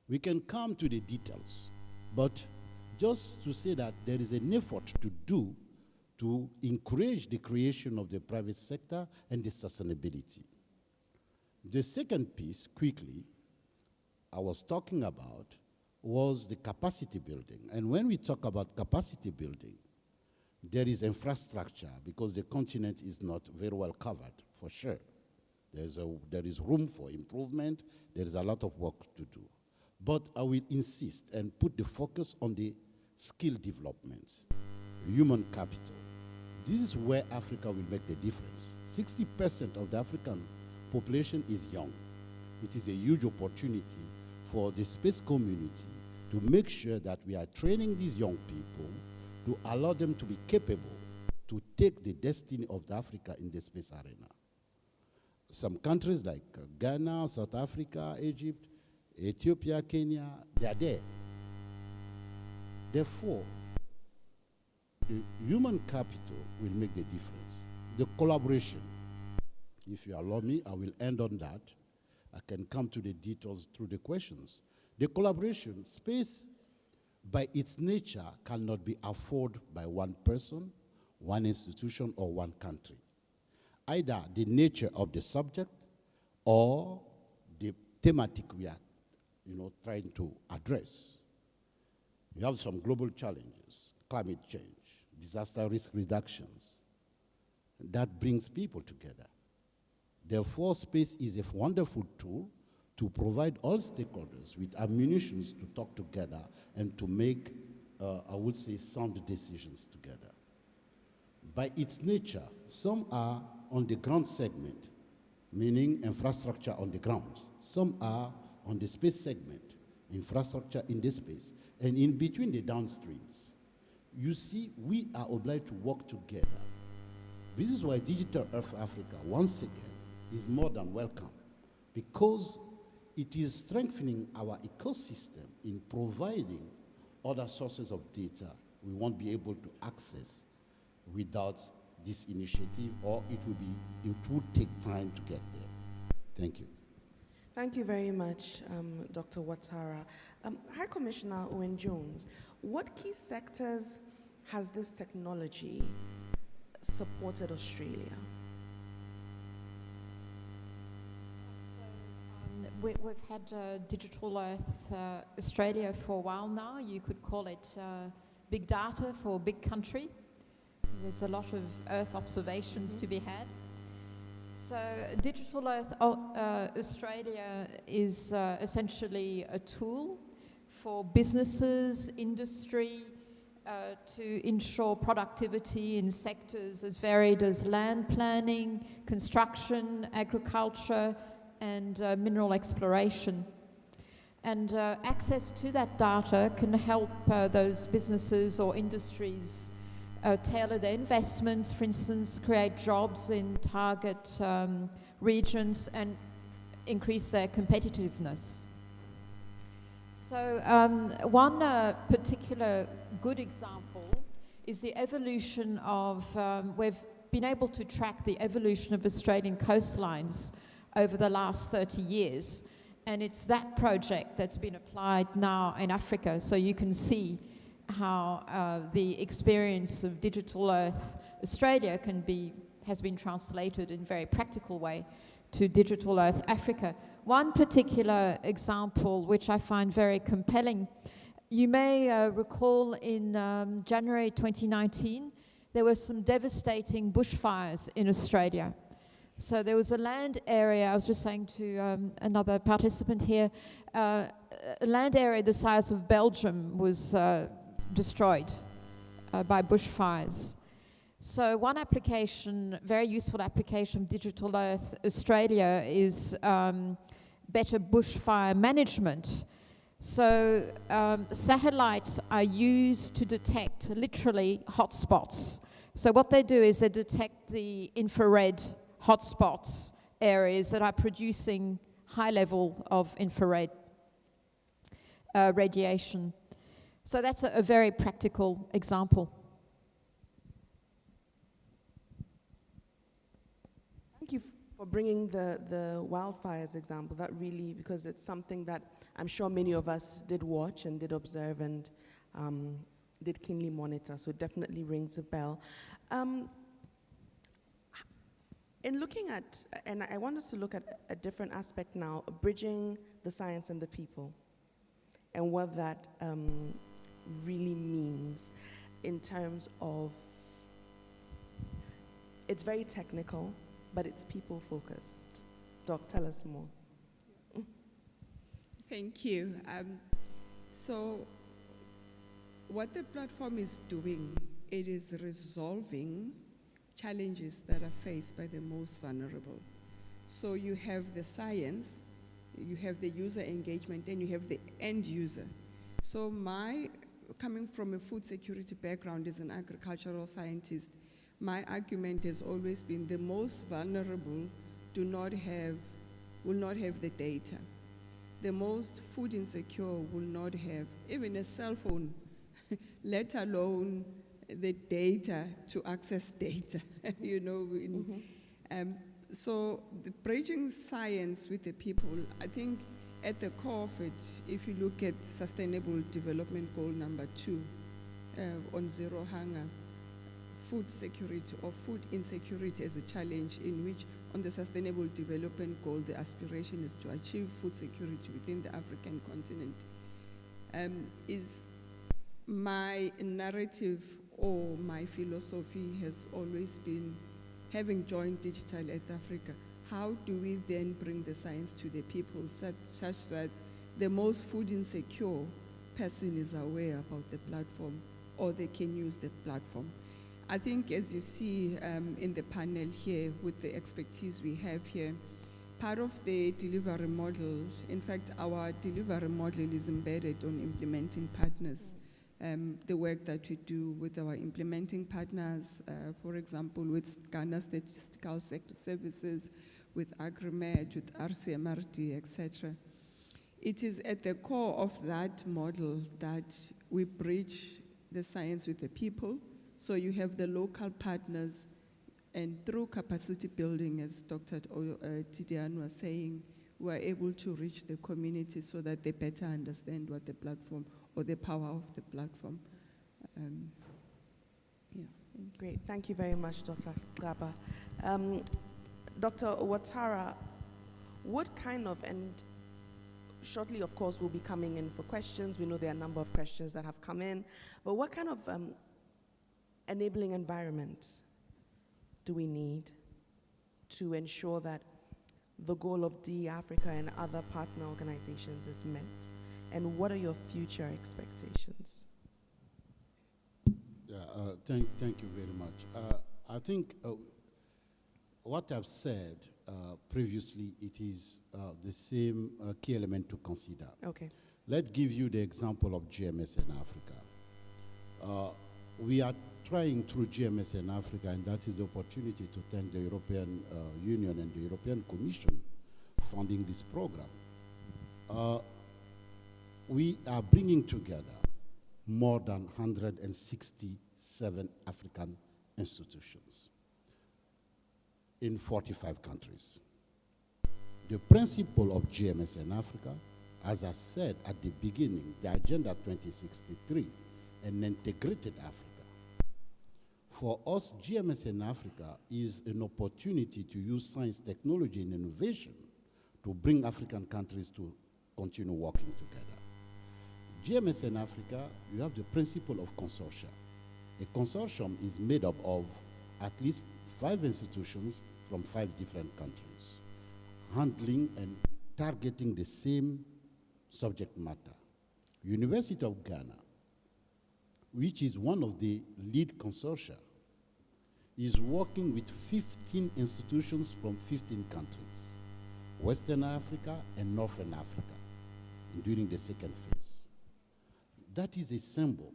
We can come to the details, but just to say that there is an effort to do to encourage the creation of the private sector and the sustainability. The second piece, quickly, I was talking about was the capacity building. And when we talk about capacity building, There is infrastructure because the continent is not very well covered, for sure. There is room for improvement. There is a lot of work to do. But I will insist and put the focus on the skill development, human capital. This is where Africa will make the difference. 60% of the African population is young. It is a huge opportunity for the space community to make sure that we are training these young people to allow them to be capable to take the destiny of Africa in the space arena. Some countries like Ghana, South Africa, Egypt, Ethiopia, Kenya, they are there. Therefore, the human capital will make the difference. The collaboration, if you allow me, I will end on that. I can come to the details through the questions. The collaboration, space by its nature cannot be afforded by one person, one institution, or one country. Either the nature of the subject or the thematic we are trying to address. You have some global challenges, climate change, disaster risk reductions. That brings people together. Therefore, space is a wonderful tool to provide all stakeholders with ammunition to talk together and to make, I would say, sound decisions together. By its nature, some are on the ground segment, meaning infrastructure on the ground. Some are on the space segment, infrastructure in the space, and in between the downstreams. You see, we are obliged to work together. This is why Digital Earth Africa, once again, is more than welcome, because it is strengthening our ecosystem in providing other sources of data we won't be able to access without this initiative, or it would take time to get there. Thank you. Thank you very much, Dr. Ouattara. High Commissioner Owen Jones, what key sectors has this technology supported Australia? We've had Digital Earth Australia for a while now. You could call it big data for a big country. There's a lot of Earth observations to be had. So Digital Earth Australia is essentially a tool for businesses, industry, to ensure productivity in sectors as varied as land planning, construction, agriculture, and mineral exploration. And access to that data can help those businesses or industries tailor their investments, for instance, create jobs in target regions and increase their competitiveness. So one particular good example is the evolution of, we've been able to track the evolution of Australian coastlines over the last 30 years. And it's that project that's been applied now in Africa. So you can see how the experience of Digital Earth Australia has been translated in a very practical way to Digital Earth Africa. One particular example, which I find very compelling, you may recall in January 2019, there were some devastating bushfires in Australia. So there was a land area, I was just saying to another participant here, a land area the size of Belgium was destroyed by bushfires. So one application, very useful application of Digital Earth Australia is better bushfire management. So satellites are used to detect literally hotspots. So what they do is they detect the infrared hotspots, areas that are producing high level of infrared radiation. So that's a very practical example. Thank you for bringing the wildfires example. That really, because it's something that I'm sure many of us did watch and did observe and did keenly monitor, so it definitely rings a bell. In looking at, and I want us to look at a different aspect now, bridging the science and the people, and what that really means in terms of it's very technical, but it's people-focused. Doc, tell us more. Thank you. So what the platform is doing, it is resolving challenges that are faced by the most vulnerable. So you have the science, you have the user engagement, and you have the end user. So coming from a food security background as an agricultural scientist, my argument has always been the most vulnerable will not have the data. The most food insecure will not have even a cell phone, let alone the data to access data, you know. So the bridging science with the people, I think at the core of it, if you look at Sustainable Development Goal number 2 on zero hunger, food security or food insecurity as a challenge, in which on the Sustainable Development Goal, the aspiration is to achieve food security within the African continent, is my narrative or my philosophy has always been, having joined Digital Earth Africa, how do we then bring the science to the people such that the most food insecure person is aware about the platform or they can use the platform? I think as you see in the panel here with the expertise we have here, part of the delivery model, in fact, our delivery model is embedded on implementing partners. The work that we do with our implementing partners, for example, with Ghana Statistical Sector Services, with AgriMed, with RCMRD, etc. It is at the core of that model that we bridge the science with the people. So you have the local partners, and through capacity building, as Dr. Tidiane was saying, we are able to reach the community so that they better understand what the platform or the power of the platform. Great, thank you very much, Dr. Graba. Dr. Ouattara, what kind of, and shortly, of course, we'll be coming in for questions. We know there are a number of questions that have come in, but what kind of enabling environment do we need to ensure that the goal of DE Africa and other partner organizations is met? And what are your future expectations? Yeah, thank you very much. I think what I've said previously, it is the same key element to consider. Okay. Let's give you the example of GMS in Africa. We are trying through GMS in Africa, and that is the opportunity to thank the European Union and the European Commission funding this program. We are bringing together more than 167 African institutions in 45 countries. The principle of GMS in Africa, as I said at the beginning, the Agenda 2063, an integrated Africa. For us, GMS in Africa is an opportunity to use science, technology, and innovation to bring African countries to continue working together. GMS in Africa, you have the principle of consortia. A consortium is made up of at least 5 institutions from 5 different countries, handling and targeting the same subject matter. University of Ghana, which is one of the lead consortia, is working with 15 institutions from 15 countries, Western Africa and Northern Africa, during the second phase. That is a symbol.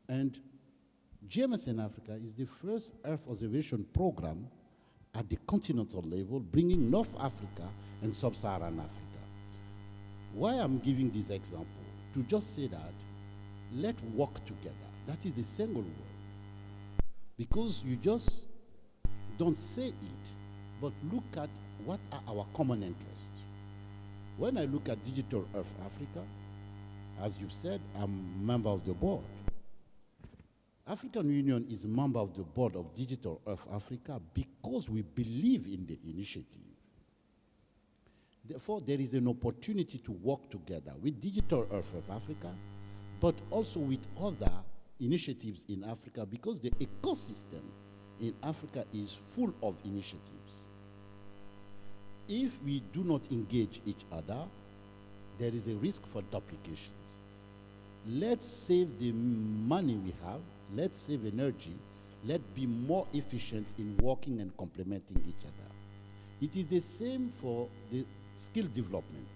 And GMS in Africa is the first Earth observation program at the continental level, bringing North Africa and Sub-Saharan Africa. Why I'm giving this example? To just say that, let's work together. That is the single word. Because you just don't say it, but look at what are our common interests. When I look at Digital Earth Africa, as you said, I'm a member of the board. African Union is a member of the board of Digital Earth Africa because we believe in the initiative. Therefore, there is an opportunity to work together with Digital Earth of Africa, but also with other initiatives in Africa, because the ecosystem in Africa is full of initiatives. If we do not engage each other, there is a risk for duplications. Let's save the money we have, let's save energy, let's be more efficient in working and complementing each other. It is the same for the skill development.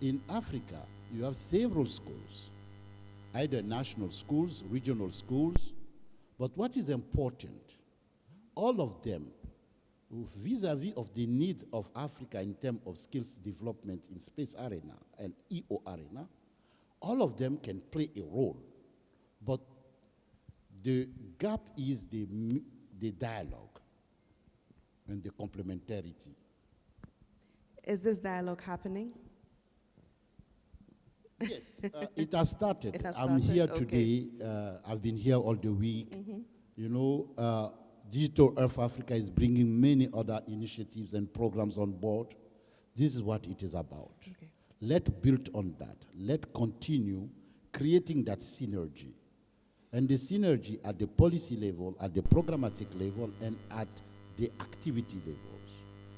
In Africa, you have several schools, either national schools, regional schools, but what is important, all of them, vis-a-vis of the needs of Africa in terms of skills development in space arena and EO arena, all of them can play a role. But the gap is the dialogue and the complementarity. Is this dialogue happening? Yes, it has started. It has I'm started, here okay. today. I've been here all the week. You know, Digital Earth Africa is bringing many other initiatives and programs on board. This is what it is about. Okay. Let's build on that. Let's continue creating that synergy. And the synergy at the policy level, at the programmatic level, and at the activity levels.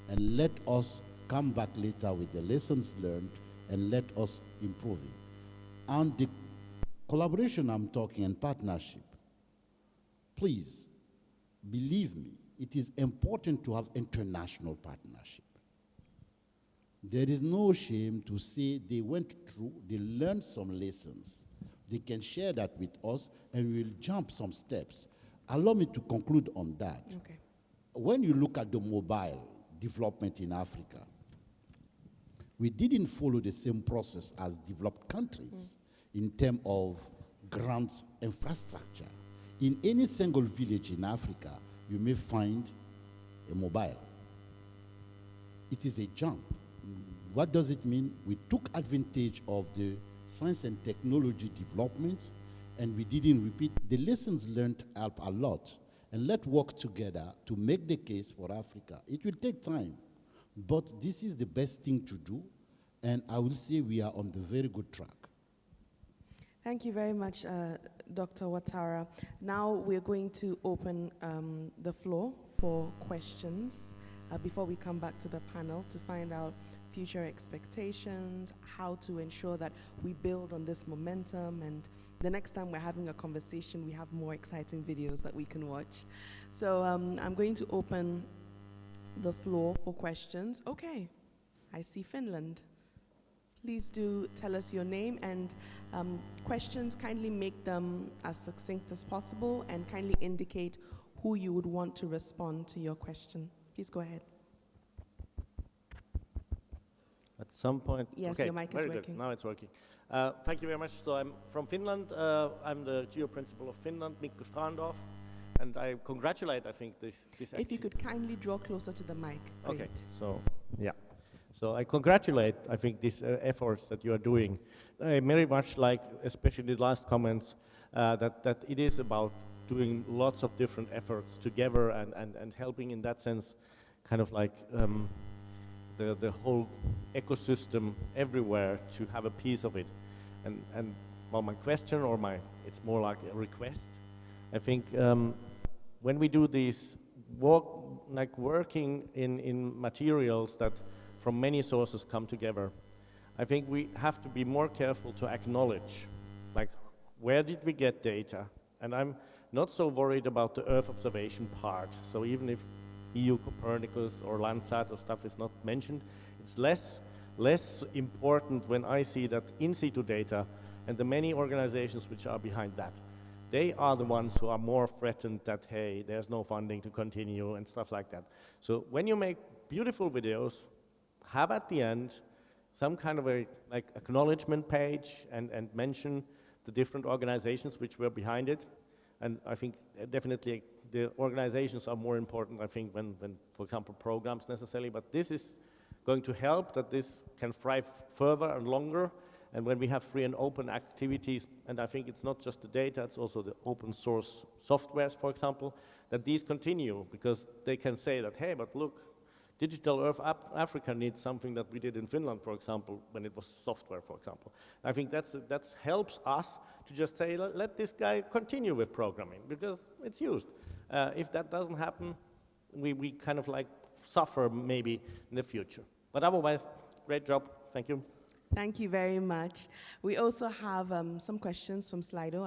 And let us come back later with the lessons learned and let us improve it. And the collaboration I'm talking and partnership, please, believe me, it is important to have international partnership. There is no shame to say they went through, they learned some lessons. They can share that with us and we'll jump some steps. Allow me to conclude on that. Okay. When you look at the mobile development in Africa, we didn't follow the same process as developed countries in terms of ground infrastructure. In any single village in Africa, you may find a mobile. It is a jump. What does it mean? We took advantage of the science and technology development, and we didn't repeat. The lessons learned help a lot. And let's work together to make the case for Africa. It will take time, but this is the best thing to do, and I will say we are on the very good track. Thank you very much, Dr. Ouattara. Now we're going to open the floor for questions before we come back to the panel to find out future expectations, how to ensure that we build on this momentum, and the next time we're having a conversation, we have more exciting videos that we can watch. So I'm going to open the floor for questions. Okay, I see Finland. Please do tell us your name and questions, kindly make them as succinct as possible and kindly indicate who you would want to respond to your question. Please go ahead. At some point, yes, okay, your mic is very working. Good. Now it's working. Thank you very much. So I'm from Finland. I'm the GEO principal of Finland, Mikko Strandorf, and I congratulate, I think, this If you could kindly draw closer to the mic. Great. Okay, so, yeah. So I congratulate, I think, these efforts that you are doing. I very much like, especially the last comments, that it is about doing lots of different efforts together and helping in that sense, kind of like the whole ecosystem everywhere to have a piece of it. And well, my question, or it's more like a request. I think when we do these working in materials that from many sources come together, I think we have to be more careful to acknowledge, like, where did we get data? And I'm not so worried about the Earth observation part. So even if EU Copernicus or Landsat or stuff is not mentioned, it's less important when I see that in situ data and the many organizations which are behind that, they are the ones who are more threatened that, hey, there's no funding to continue and stuff like that. So when you make beautiful videos, have at the end some kind of a acknowledgement page and mention the different organizations which were behind it. And I think definitely the organizations are more important, I think, than, for example, programs necessarily. But this is going to help that this can thrive further and longer. And when we have free and open activities, and I think it's not just the data, it's also the open source softwares, for example, that these continue, because they can say that, hey, but look, Digital Earth Africa needs something that we did in Finland, for example, when it was software, for example. I think that helps us to just say, let this guy continue with programming, because it's used. If that doesn't happen, we kind of like suffer maybe in the future. But otherwise, great job. Thank you. Thank you very much. We also have some questions from Slido.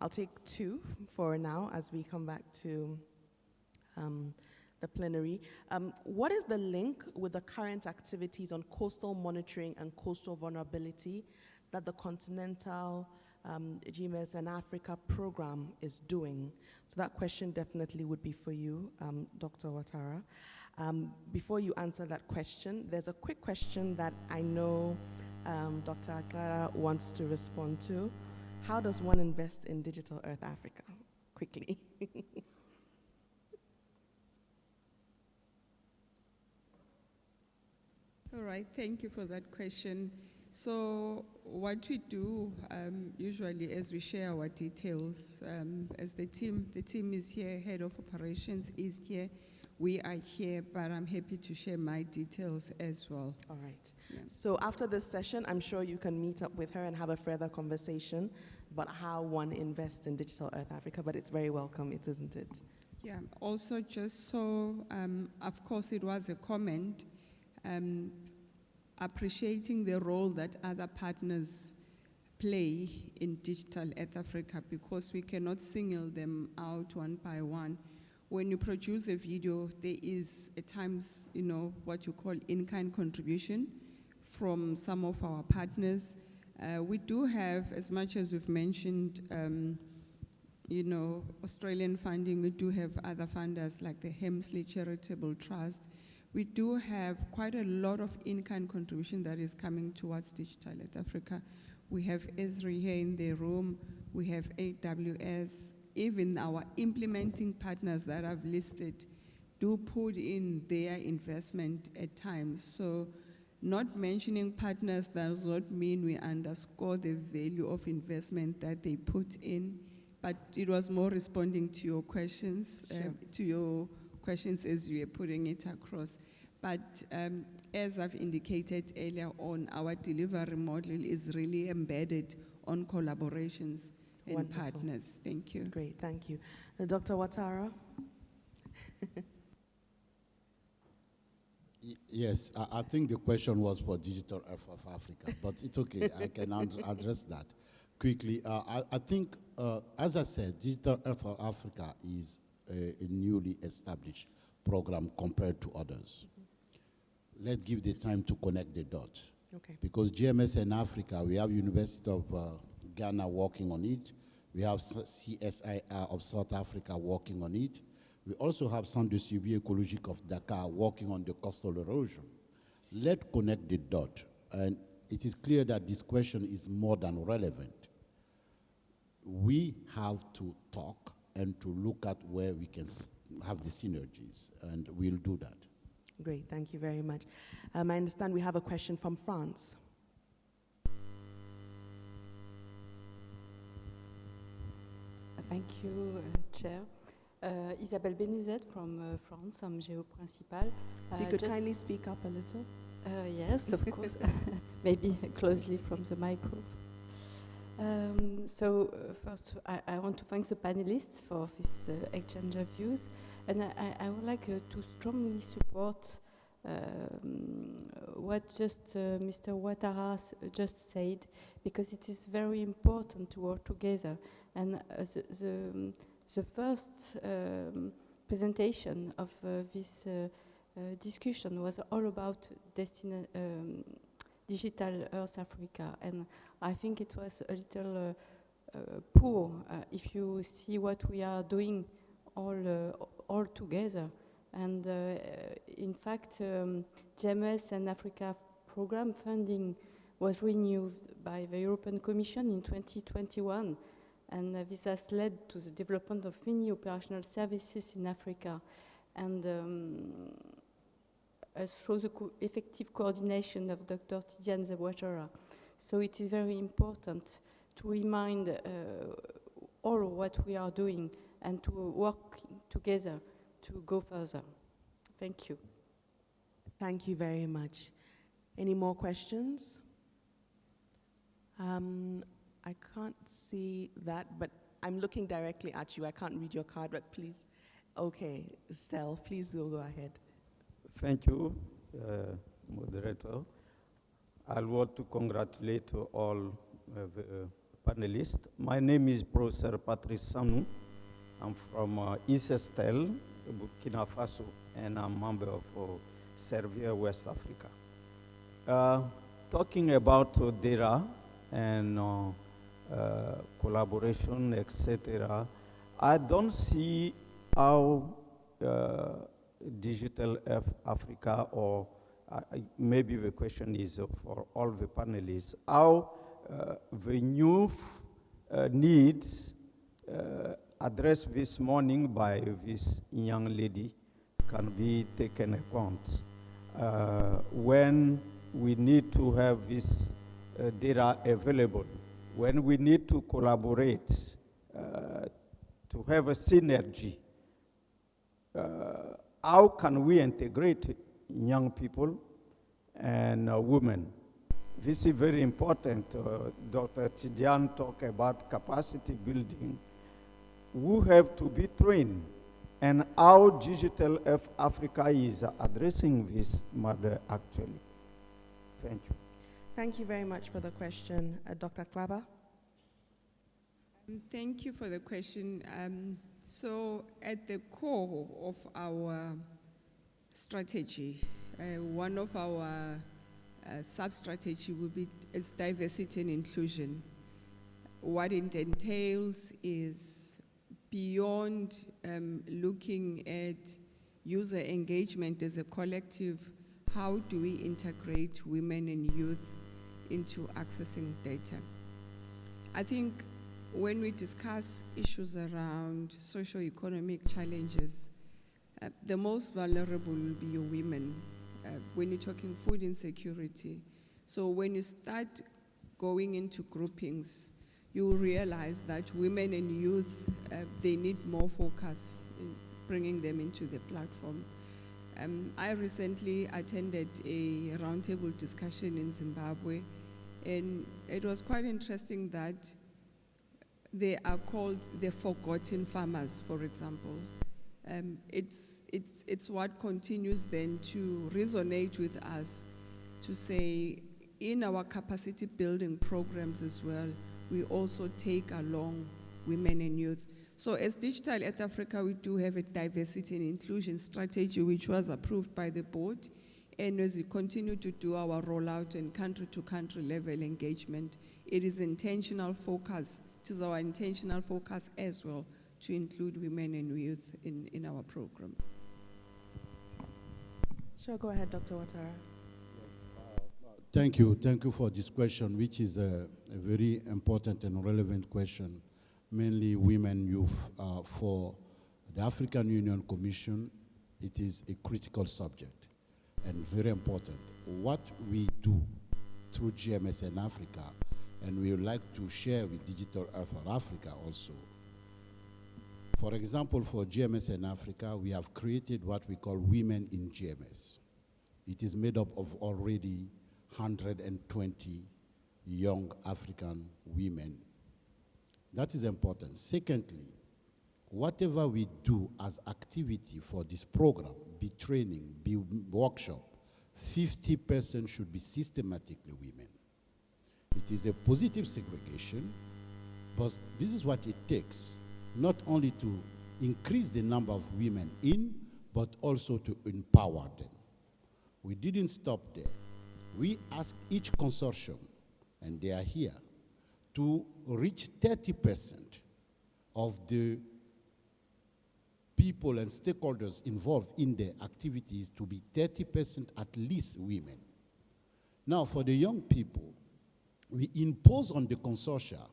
I'll take two for now as we come back to the plenary. What is the link with the current activities on coastal monitoring and coastal vulnerability that the Continental GMS and Africa program is doing? So that question definitely would be for you, Dr. Ouattara. Before you answer that question, there's a quick question that I know Dr. Aklara wants to respond to. How does one invest in Digital Earth Africa? Quickly. All right, thank you for that question. So what we do usually as we share our details, as the team is here, head of operations is here, we are here, but I'm happy to share my details as well. All right. Yeah. So after this session, I'm sure you can meet up with her and have a further conversation about how one invests in Digital Earth Africa, but it's very welcome, isn't it? Yeah, also just so, of course it was a comment, appreciating the role that other partners play in Digital Earth Africa, because we cannot single them out one by one. When you produce a video, there is at times, what you call in-kind contribution from some of our partners. We do have, as much as we've mentioned, Australian funding, we do have other funders like the Hemsley Charitable Trust. We do have quite a lot of in-kind contribution that is coming towards Digital Earth Africa. We have Esri here in the room, we have AWS, even our implementing partners that I've listed do put in their investment at times. So not mentioning partners does not mean we underscore the value of investment that they put in, but it was more responding to your questions, as you were putting it across. But as I've indicated earlier on, our delivery model is really embedded on collaborations and Wonderful. partners. Thank you. Great, thank you. Dr. Ouattara? Yes, I think the question was for Digital Earth of Africa, but it's okay, I can address that quickly. I think, as I said, Digital Earth of Africa is a newly established program compared to others. Let's give the time to connect the dots. Okay. Because GMS in Africa, we have University of Ghana working on it. We have CSIR of South Africa working on it. We also have Centre de Suivi Écologique of Dakar working on the coastal erosion. Let's connect the dot. And it is clear that this question is more than relevant. We have to talk and to look at where we can have the synergies, and we'll do that. Great, thank you very much. I understand we have a question from France. Thank you, Chair. Isabelle Benezet from France. I'm GEO Principal. If you could kindly speak up a little. Yes, of course. Maybe closely from the micro. First, I want to thank the panelists for this exchange of views. And I would like to strongly support what Mr. Ouattara just said, because it is very important to work together. And the first presentation of this discussion was all about Digital Earth Africa, and I think it was a little poor if you see what we are doing all together. And in fact, GMS and Africa program funding was renewed by the European Commission in 2021, and this has led to the development of many operational services in Africa, and through the effective coordination of Dr. Tidiane Ouattara. So it is very important to remind all what we are doing and to work together to go further. Thank you. Thank you very much. Any more questions? I can't see that, but I'm looking directly at you. I can't read your card, but please. Okay, Estelle, please go ahead. Thank you, moderator. I want to congratulate all the panelists. My name is Professor Patrice Sanou. I'm from East Estelle, Burkina Faso, and I'm a member of Servier West Africa. Talking about DERA and collaboration, etc., I don't see how Digital Africa, or maybe the question is for all the panelists, how the new needs addressed this morning by this young lady can be taken account when we need to have this data available, when we need to collaborate to have a synergy. How can we integrate young people and women? This is very important. Dr. Tidiane talked about capacity building. We have to be trained, and how Digital Africa is addressing this matter actually. Thank you. Thank you very much for the question. Dr. Klaba? Thank you for the question. So at the core of our strategy, one of our sub-strategy will be is diversity and inclusion. What it entails is beyond looking at user engagement as a collective, how do we integrate women and youth into accessing data? I think when we discuss issues around socio-economic challenges, the most vulnerable will be your women when you're talking food insecurity. So when you start going into groupings, you will realize that women and youth, they need more focus in bringing them into the platform. I recently attended a roundtable discussion in Zimbabwe, and it was quite interesting that they are called the forgotten farmers, for example. It's what continues then to resonate with us to say in our capacity building programs as well, we also take along women and youth. So as Digital Earth Africa, we do have a diversity and inclusion strategy which was approved by the board. And as we continue to do our rollout and country-to-country level engagement, it is intentional focus. It is our intentional focus as well to include women and youth in our programs. Sure, go ahead, Dr. Ouattara. Thank you for this question, which is a very important and relevant question, mainly women, youth. For the African Union Commission, it is a critical subject and very important. What we do through GMSN Africa, and we would like to share with Digital Earth Africa also. For example, for GMSN Africa, we have created what we call Women in GMS. It is made up of already 120 young African women. That is important. Secondly, whatever we do as activity for this program, be training, be workshop, 50% should be systematically women. It is a positive segregation, but this is what it takes, not only to increase the number of women in, but also to empower them. We didn't stop there. We asked each consortium, and they are here, to reach 30% of the people and stakeholders involved in the activities to be 30% at least women. Now, for the young people, we impose on the consortia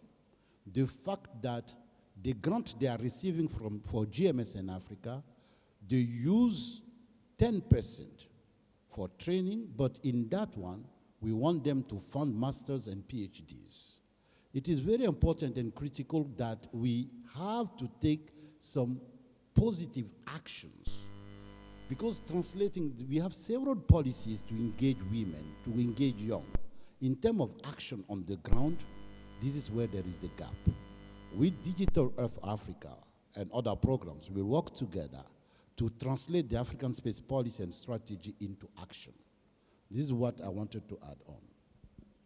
the fact that the grant they are receiving for GMSN Africa, they use 10% for training, but in that one, we want them to fund masters and PhDs. It is very important and critical that we have to take some positive actions Because translating, we have several policies to engage women, to engage young. In terms of action on the ground, this is where there is the gap. With Digital Earth Africa and other programs, we'll work together to translate the African space policy and strategy into action. This is what I wanted to add on.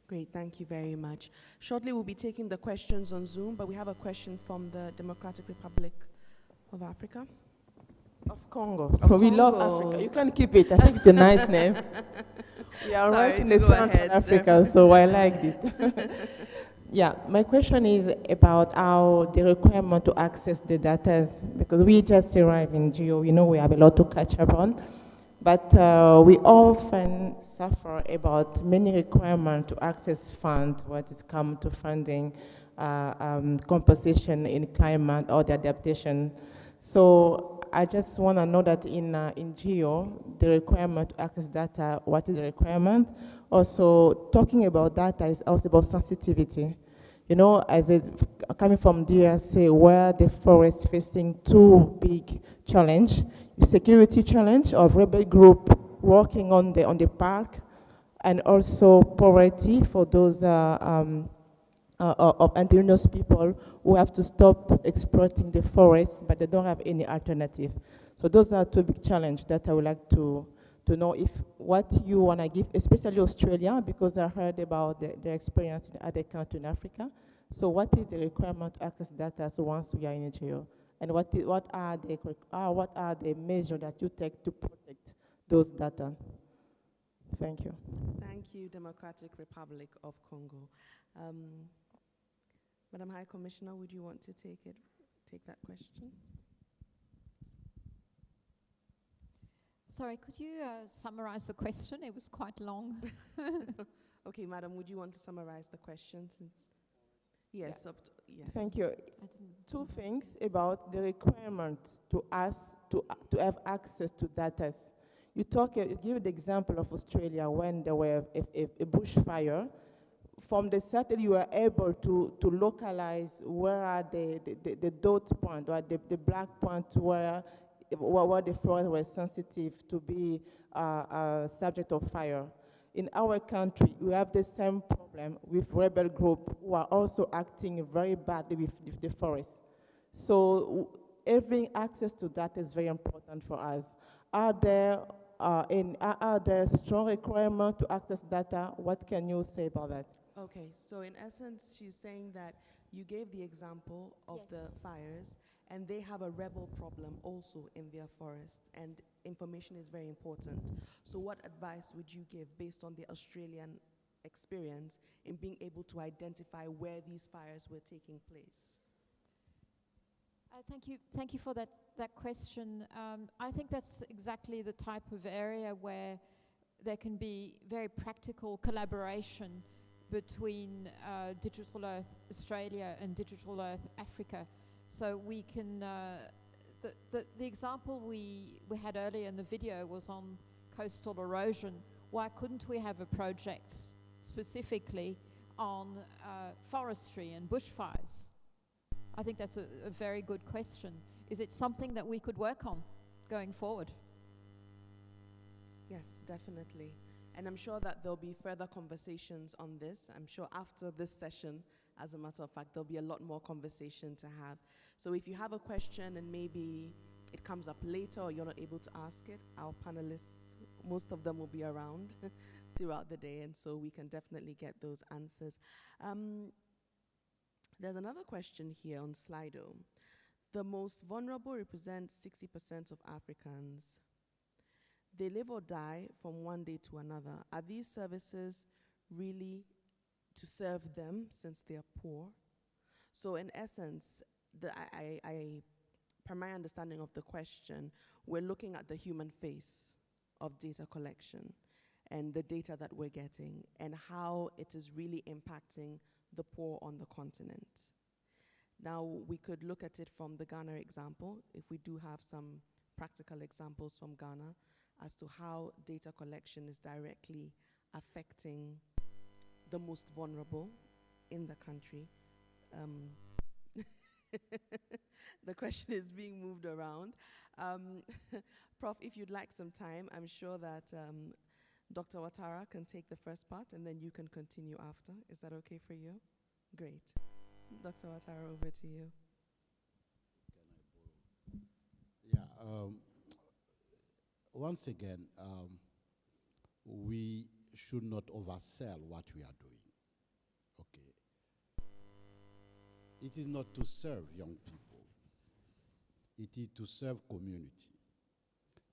Great, thank you very much. Shortly we'll be taking the questions on Zoom, but we have a question from the Democratic Republic of Africa. Of Congo. Of We love Congo. Africa. You can keep it. I think it's a nice name. We are Sorry, right in to the go Central ahead. Africa, so I liked it. Yeah, my question is about how the requirement to access the data, because we just arrived in GEO, you know, we have a lot to catch up on, but we often suffer about many requirements to access funds, what is come to funding, compensation in climate or the adaptation. So I just want to know that in GEO, the requirement to access data, what is the requirement? Also, talking about data is also about sensitivity. You know, as coming from DRC, where the forest facing two big challenge, security challenge of rebel group working on the park, and also poverty for those of indigenous people who have to stop exploiting the forest, but they don't have any alternative. So those are two big challenges that I would like to know if what you want to give, especially Australia, because I heard about the experience in other countries in Africa. So what is the requirement to access data once we are in GEO? And what are the measures that you take to protect those data? Thank you. Thank you, Democratic Republic of Congo. Madam High Commissioner, would you want to take that question? Sorry, could you summarize the question? It was quite long. Okay, Madam, would you want to summarize the question? Yes. Yeah. Yes. Thank you. Two things about the requirement to have access to data. You give the example of Australia when there were a bushfire. From the satellite, you were able to localize where are the dot point or the black point where the forest was sensitive to be subject of fire. In our country, we have the same problem with rebel groups who are also acting very badly with the forest. So having access to that is very important for us. Are there strong requirements to access data? What can you say about that? Okay, so in essence, she's saying that you gave the example of the fires, and they have a rebel problem also in their forests, and information is very important. So what advice would you give based on the Australian experience in being able to identify where these fires were taking place? Thank you for that question. I think that's exactly the type of area where there can be very practical collaboration between Digital Earth Australia and Digital Earth Africa. So we can, the example we had earlier in the video was on coastal erosion. Why couldn't we have a project specifically on forestry and bushfires? I think that's a very good question. Is it something that we could work on going forward? Yes, definitely. And I'm sure that there'll be further conversations on this. I'm sure after this session, as a matter of fact, there'll be a lot more conversation to have. So if you have a question and maybe it comes up later or you're not able to ask it, our panelists, most of them will be around throughout the day, and so we can definitely get those answers. There's another question here on Slido. The most vulnerable represent 60% of Africans. They live or die from one day to another. Are these services really to serve them since they are poor? So in essence, per my understanding of the question, we're looking at the human face of data collection and the data that we're getting and how it is really impacting the poor on the continent. Now, we could look at it from the Ghana example, if we do have some practical examples from Ghana, as to how data collection is directly affecting the most vulnerable in the country. the question is being moved around. Prof, if you'd like some time, I'm sure that Dr. Ouattara can take the first part, and then you can continue after. Is that okay for you? Great. Dr. Ouattara, over to you. Yeah. Once again, we should not oversell what we are doing. Okay. It is not to serve young people. It is to serve community.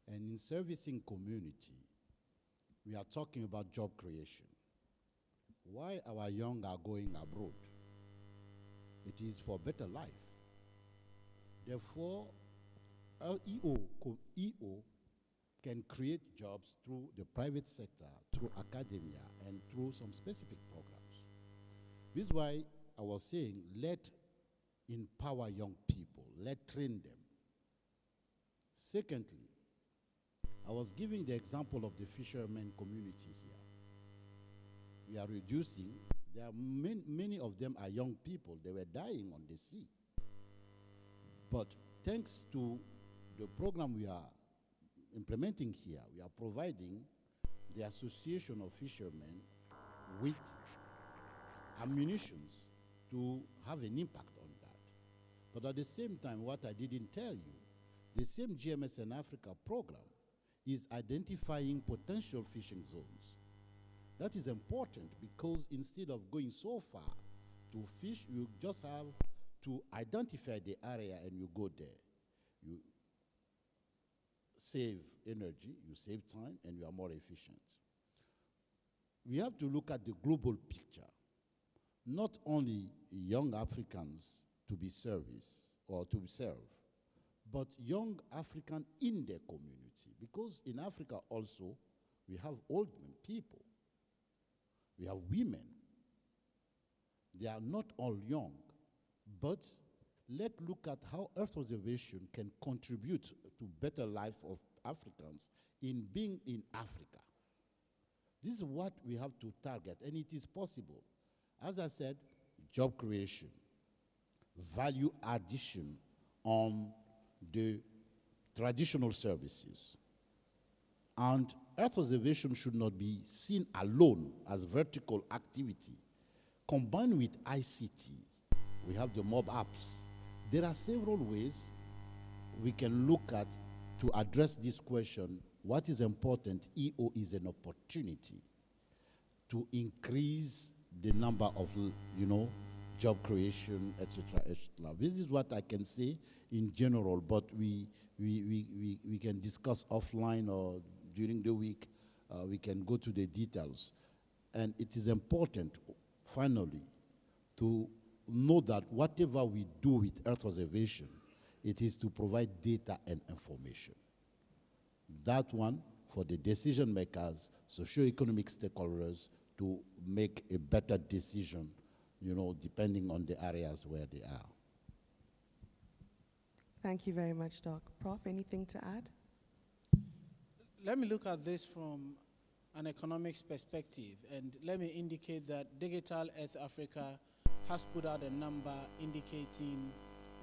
And in servicing community, we are talking about job creation. Why our young are going abroad? It is for better life. Therefore, EO can create jobs through the private sector, through academia, and through some specific programs. This is why I was saying, let empower young people, let train them. Secondly, I was giving the example of the fishermen community here. We are reducing, there are many of them are young people, they were dying on the sea. But thanks to the program we are implementing here, we are providing the Association of Fishermen with ammunition to have an impact on that. But at the same time, what I didn't tell you, the same GMS in Africa program is identifying potential fishing zones. That is important because instead of going so far to fish, you just have to identify the area and you go there. You save energy, you save time, and you are more efficient. We have to look at the global picture, not only young Africans to be serviced or to serve, but young African in their community. Because in Africa also, we have old people, we have women. They are not all young, but let's look at how Earth observation can contribute to better life of Africans in being in Africa. This is what we have to target, and it is possible. As I said, job creation, value addition on the traditional services. And Earth observation should not be seen alone as vertical activity. Combined with ICT, we have the mob apps. There are several ways we can look at to address this question. What is important? EO is an opportunity to increase the number of, job creation, etc., etc. This is what I can say in general, but we can discuss offline or during the week. We can go to the details. And it is important, finally, to know that whatever we do with Earth observation, it is to provide data and information. That one for the decision makers, socio-economic stakeholders, to make a better decision, depending on the areas where they are. Thank you very much, Doc. Prof, anything to add? Let me look at this from an economics perspective, and let me indicate that Digital Earth Africa has put out a number indicating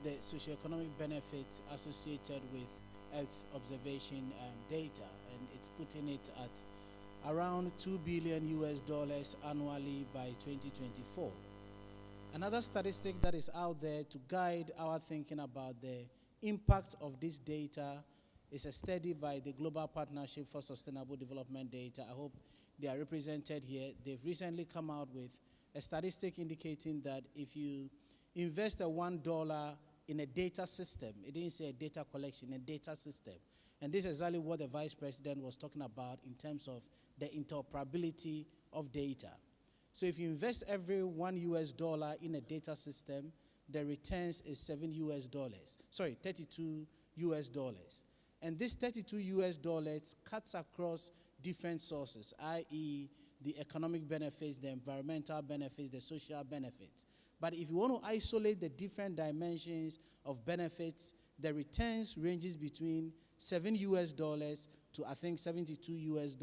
the socioeconomic benefits associated with Earth observation data, and it's putting it at around $2 billion annually by 2024. Another statistic that is out there to guide our thinking about the impact of this data is a study by the Global Partnership for Sustainable Development Data. I hope they are represented here. They've recently come out with a statistic indicating that if you invest a $1 in a data system, it didn't say a data collection, a data system. And this is exactly what the Vice President was talking about in terms of the interoperability of data. So if you invest every $1 in a data system, the returns is $32 US. And this $32 US cuts across different sources, i.e. the economic benefits, the environmental benefits, the social benefits. But if you want to isolate the different dimensions of benefits, the returns ranges between $7 US to I think $72 US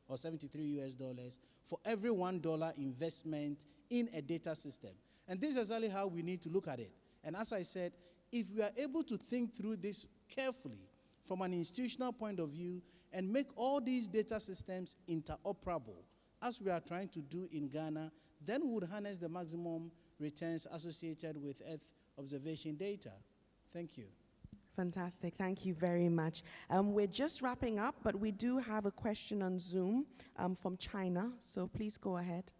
or $73 US for every $1 investment in a data system. And this is exactly how we need to look at it. And as I said, if we are able to think through this carefully from an institutional point of view and make all these data systems interoperable, as we are trying to do in Ghana, then we would harness the maximum returns associated with Earth observation data. Thank you. Fantastic. Thank you very much. We're just wrapping up, but we do have a question on Zoom from China, so please go ahead.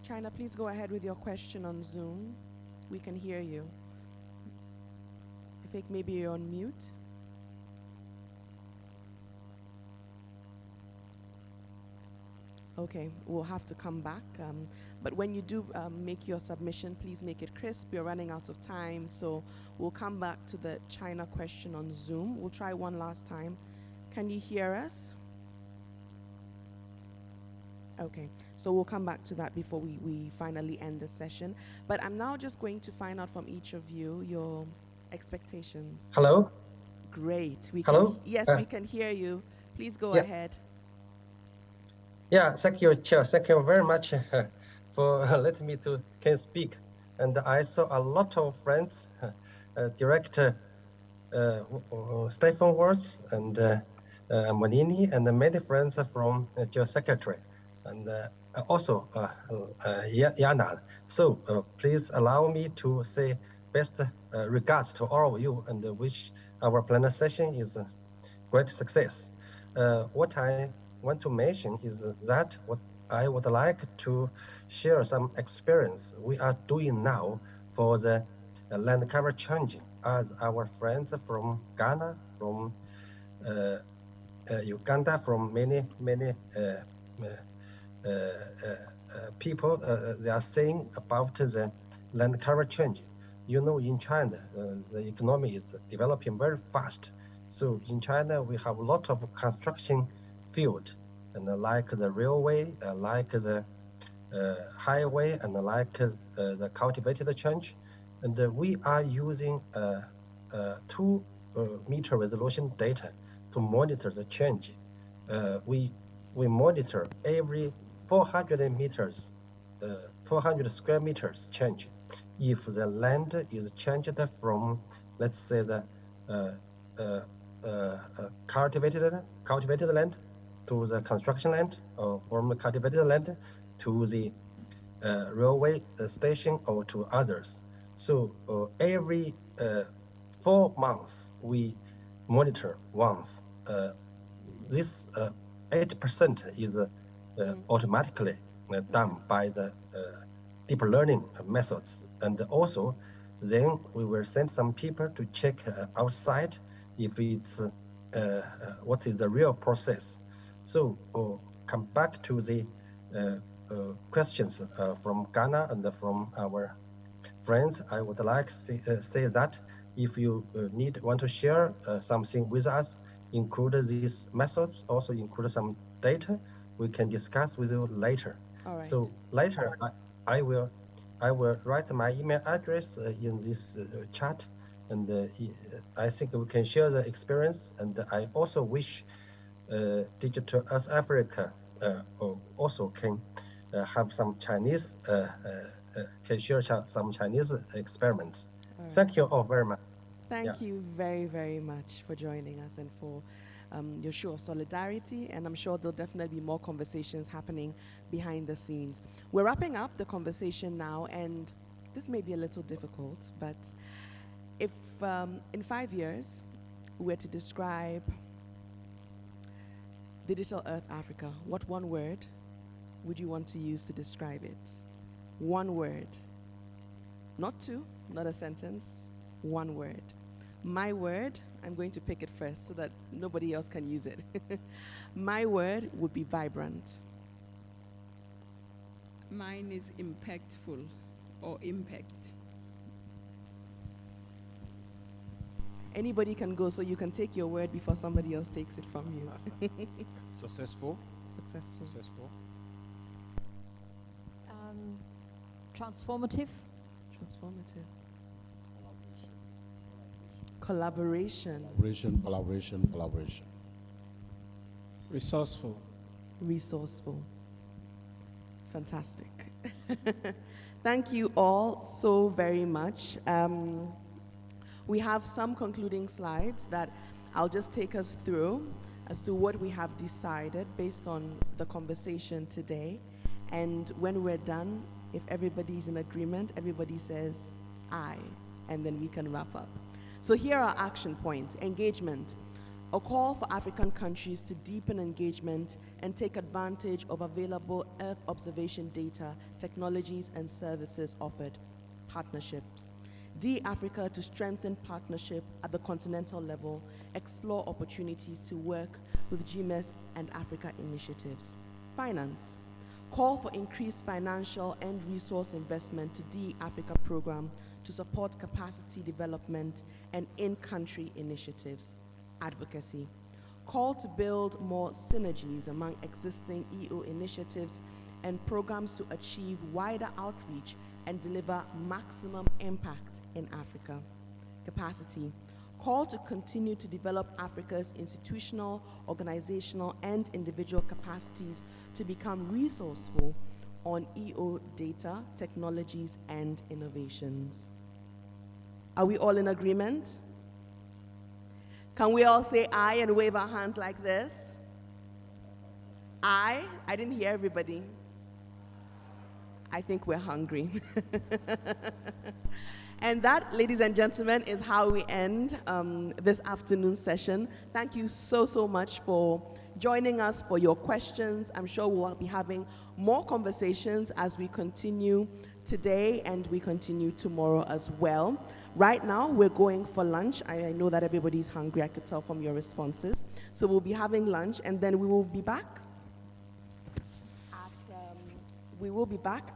China, please go ahead with your question on Zoom. We can hear you. I think maybe you're on mute. Okay, we'll have to come back. But when you do make your submission, please make it crisp. We're running out of time, so we'll come back to the China question on Zoom. We'll try one last time. Can you hear us? Okay, so we'll come back to that before we finally end the session. But I'm now just going to find out from each of you your expectations. Hello? Great. Hello? Yes, we can hear you. Please go ahead. Yeah, thank you, Chair. Thank you very much for letting me to can speak. And I saw a lot of friends, Director Stephen Worth and Manini, and many friends from Geo Secretary, and also Yana. So please allow me to say best regards to all of you and wish our planning session is a great success. What I want to mention is that what I would like to share some experience we are doing now for the land cover changing, as our friends from Ghana, from Uganda, from many people, they are saying about the land cover changing. You know, in China, the economy is developing very fast. So in China, we have a lot of construction field, and like the railway, like the highway, and like the cultivated change. And we are using 2 meter resolution data to monitor the change. We monitor every 400 meters, 400 square meters change. If the land is changed from, let's say, the cultivated land to the construction land, or from the cultivated land to the railway station or to others. So every 4 months we monitor once. This 8% is automatically done by the deep learning methods, and also then we will send some people to check outside if it's what is the real process. So come back to the questions from Ghana and from our friends. I would like to say that if you want to share something with us, include these methods, also include some data, we can discuss with you later. All right. So later, I will write my email address in this chat, and I think we can share the experience. And I also wish Digital Earth Africa also can have some Chinese, can share some Chinese experiments. Right. Thank you all very much. Thank you very, very much for joining us and for your show of solidarity, and I'm sure there'll definitely be more conversations happening behind the scenes. We're wrapping up the conversation now, and this may be a little difficult, but if in 5 years we were to describe Digital Earth Africa, what one word would you want to use to describe it? One word. Not 2, not a sentence, one word. My word, I'm going to pick it first so that nobody else can use it. My word would be vibrant. Mine is impactful or impact. Anybody can go, so you can take your word before somebody else takes it from you. Successful. Successful. Successful. Transformative. Transformative. Collaboration. Collaboration. Resourceful. resourceful. Fantastic. Thank you all so very much. We have some concluding slides that I'll just take us through as to what we have decided based on the conversation today. And when we're done, if everybody's in agreement, everybody says aye, and then we can wrap up. So here are action points. Engagement. A call for African countries to deepen engagement and take advantage of available Earth observation data, technologies, and services offered. Partnerships. Africa to strengthen partnership at the continental level, explore opportunities to work with GMES and Africa initiatives. Finance. Call for increased financial and resource investment to Africa program to support capacity development and in-country initiatives. Advocacy. Call to build more synergies among existing EO initiatives and programs to achieve wider outreach and deliver maximum impact in Africa. Capacity. Call to continue to develop Africa's institutional, organizational, and individual capacities to become resourceful on EO data, technologies, and innovations. Are we all in agreement? Can we all say aye and wave our hands like this? Aye? I didn't hear everybody. I think we're hungry. And that, ladies and gentlemen, is how we end this afternoon session. Thank you so, so much for joining us, for your questions. I'm sure we'll be having more conversations as we continue today and we continue tomorrow as well. Right now, we're going for lunch. I know that everybody's hungry. I could tell from your responses. So we'll be having lunch, and then we will be back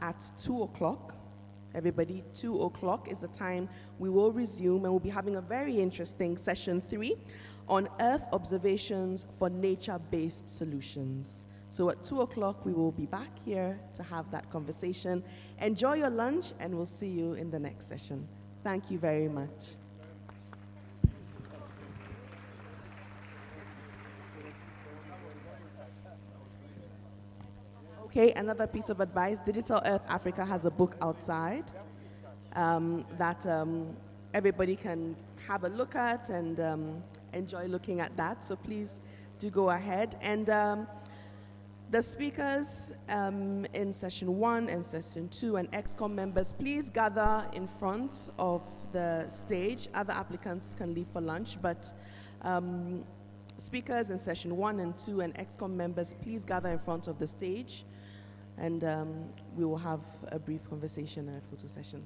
at 2 o'clock. Everybody, 2 o'clock is the time we will resume, and we'll be having a very interesting session 3 on Earth observations for nature-based solutions. So at 2 o'clock, we will be back here to have that conversation. Enjoy your lunch, and we'll see you in the next session. Thank you very much. Okay, another piece of advice. Digital Earth Africa has a book outside that everybody can have a look at and enjoy looking at that. So please do go ahead. And the speakers in session 1 and session 2 and EXCOM members, please gather in front of the stage. Other applicants can leave for lunch, but speakers in session 1 and 2 and EXCOM members, please gather in front of the stage, and we will have a brief conversation and a photo session.